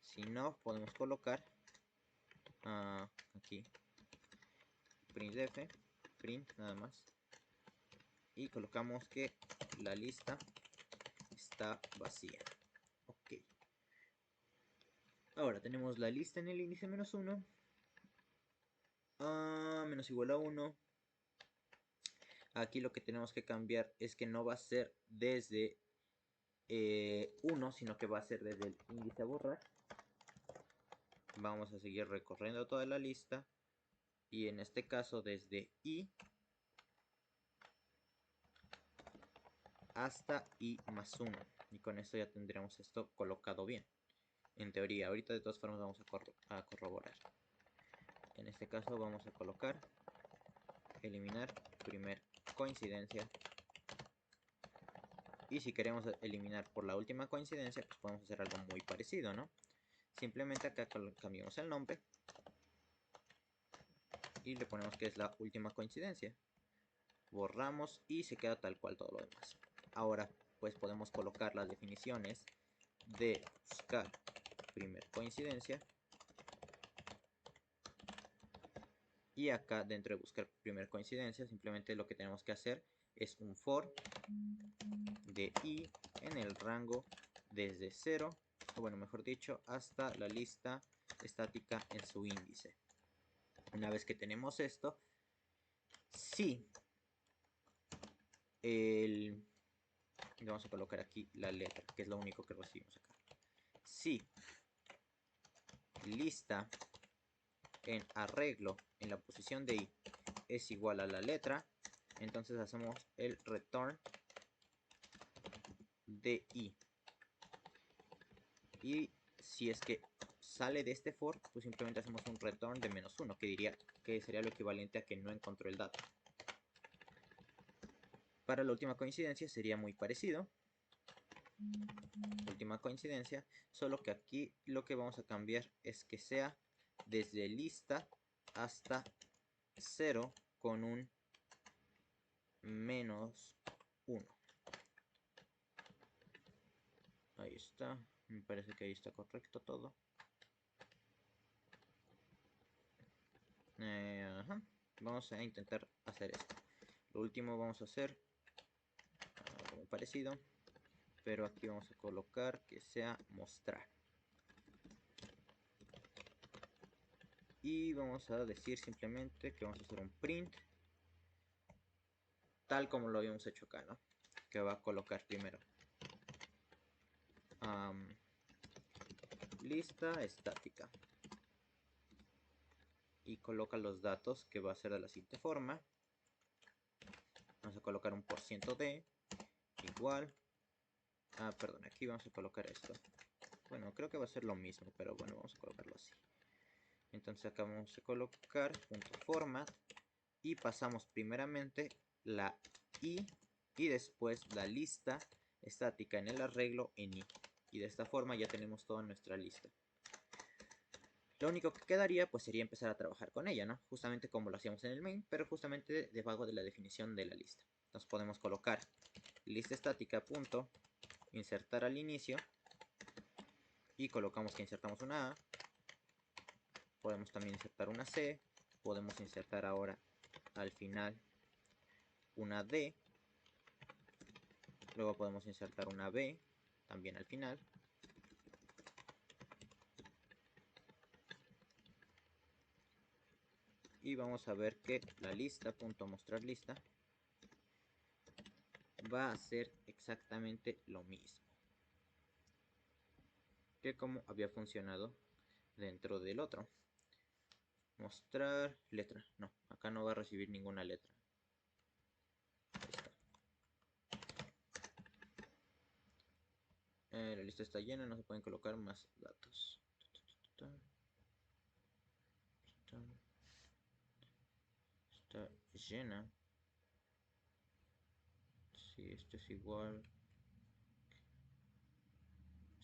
S1: Si no, podemos colocar aquí printf, print nada más. Y colocamos que la lista está vacía. Ok. Ahora tenemos la lista en el índice -1. Menos igual a 1. Aquí lo que tenemos que cambiar es que no va a ser desde 1, sino que va a ser desde el índice a borrar. Vamos a seguir recorriendo toda la lista. Y en este caso desde I hasta I más 1. Y con esto ya tendremos esto colocado bien. En teoría, ahorita de todas formas vamos a corroborar. En este caso vamos a colocar eliminar primer coincidencia. Y si queremos eliminar por la última coincidencia, pues podemos hacer algo muy parecido, ¿no? Simplemente acá cambiamos el nombre y le ponemos que es la última coincidencia. Borramos y se queda tal cual todo lo demás. Ahora pues podemos colocar las definiciones de buscar primer coincidencia. Y acá dentro de buscar primer coincidencia, simplemente lo que tenemos que hacer es un for de i en el rango desde 0, o bueno, mejor dicho, hasta la lista estática en su índice. Una vez que tenemos esto, si vamos a colocar aquí la letra, que es lo único que recibimos acá. Si lista en arreglo en la posición de i es igual a la letra, entonces hacemos el return de i. Y si es que sale de este for, pues simplemente hacemos un return de -1, que sería lo equivalente a que no encontró el dato. Para la última coincidencia sería muy parecido. Última coincidencia, solo que aquí lo que vamos a cambiar es que sea desde lista hasta 0 con un -1. Ahí está, me parece que ahí está correcto todo. Ajá. Vamos a intentar hacer esto. Lo último vamos a hacer algo parecido, pero aquí vamos a colocar que sea mostrar. Y vamos a decir simplemente que vamos a hacer un print tal como lo habíamos hecho acá, ¿no? Que va a colocar primero lista estática y coloca los datos, que va a ser de la siguiente forma. Vamos a colocar un %d igual perdón, aquí vamos a colocar esto. Bueno, creo que va a ser lo mismo, pero bueno, vamos a colocarlo así. Entonces acá vamos a colocar .format y pasamos primeramente la i y después la lista estática en el arreglo en i. Y de esta forma ya tenemos toda nuestra lista. Lo único que quedaría pues sería empezar a trabajar con ella, ¿no? Justamente como lo hacíamos en el main, pero justamente debajo de la definición de la lista. Entonces podemos colocar lista estática punto insertar al inicio y colocamos que insertamos una A. Podemos también insertar una C. Podemos insertar ahora al final una D. Luego podemos insertar una B también al final. Y vamos a ver que la lista punto mostrar lista va a ser exactamente lo mismo que como había funcionado dentro del otro. Mostrar letra. No, acá no va a recibir ninguna letra. Ahí está. La lista está llena, no se pueden colocar más datos. Está llena. Si esto es igual.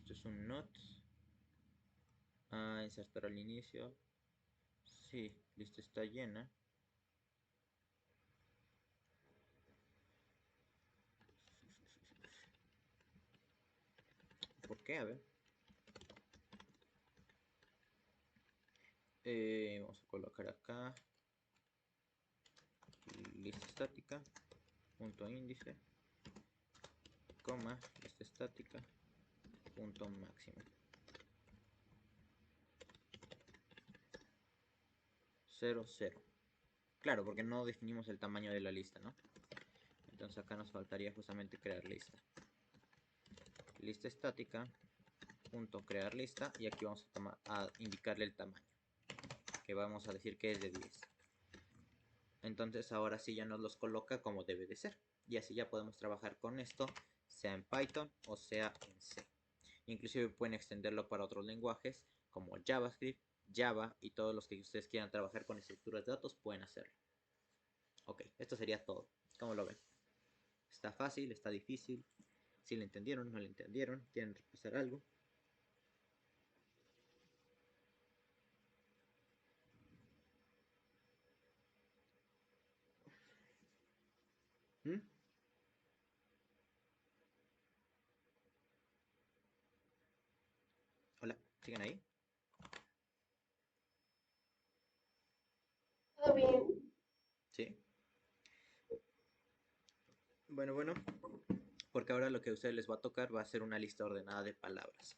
S1: Esto es un not. Insertar al inicio. Sí, lista está llena. ¿Por qué? A ver. Vamos a colocar acá lista estática, punto índice, coma, lista estática, punto máximo. 0, 0. Claro, porque no definimos el tamaño de la lista, ¿no? Entonces acá nos faltaría justamente crear lista. Lista estática, punto crear lista, y aquí vamos a indicarle el tamaño, que vamos a decir que es de 10. Entonces ahora sí ya nos los coloca como debe de ser. Y así ya podemos trabajar con esto, sea en Python o sea en C. Inclusive pueden extenderlo para otros lenguajes como JavaScript, Java y todos los que ustedes quieran trabajar con estructuras de datos pueden hacerlo. Ok, esto sería todo. ¿Cómo lo ven? ¿Está fácil? ¿Está difícil? ¿Si le entendieron? ¿No le entendieron? ¿Quieren repasar algo? ¿Mm? Hola, ¿siguen ahí?
S2: Todo bien.
S1: ¿Sí? Bueno, porque ahora lo que a ustedes les va a tocar va a ser una lista ordenada de palabras.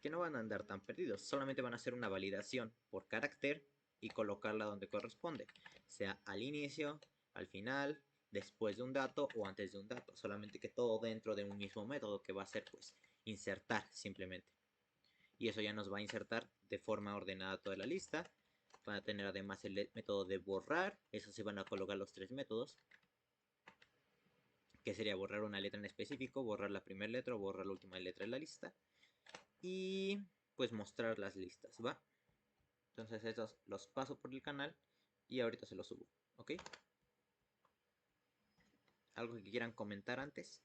S1: Que no van a andar tan perdidos, solamente van a hacer una validación por carácter y colocarla donde corresponde, sea al inicio, al final, después de un dato o antes de un dato, solamente que todo dentro de un mismo método que va a ser pues insertar simplemente. Y eso ya nos va a insertar de forma ordenada toda la lista. Van a tener además el método de borrar, eso se van a colocar los tres métodos, que sería borrar una letra en específico, borrar la primera letra o borrar la última letra de la lista. Y pues mostrar las listas, ¿va? Entonces estos los paso por el canal y ahorita se los subo, ¿ok? ¿Algo que quieran comentar antes?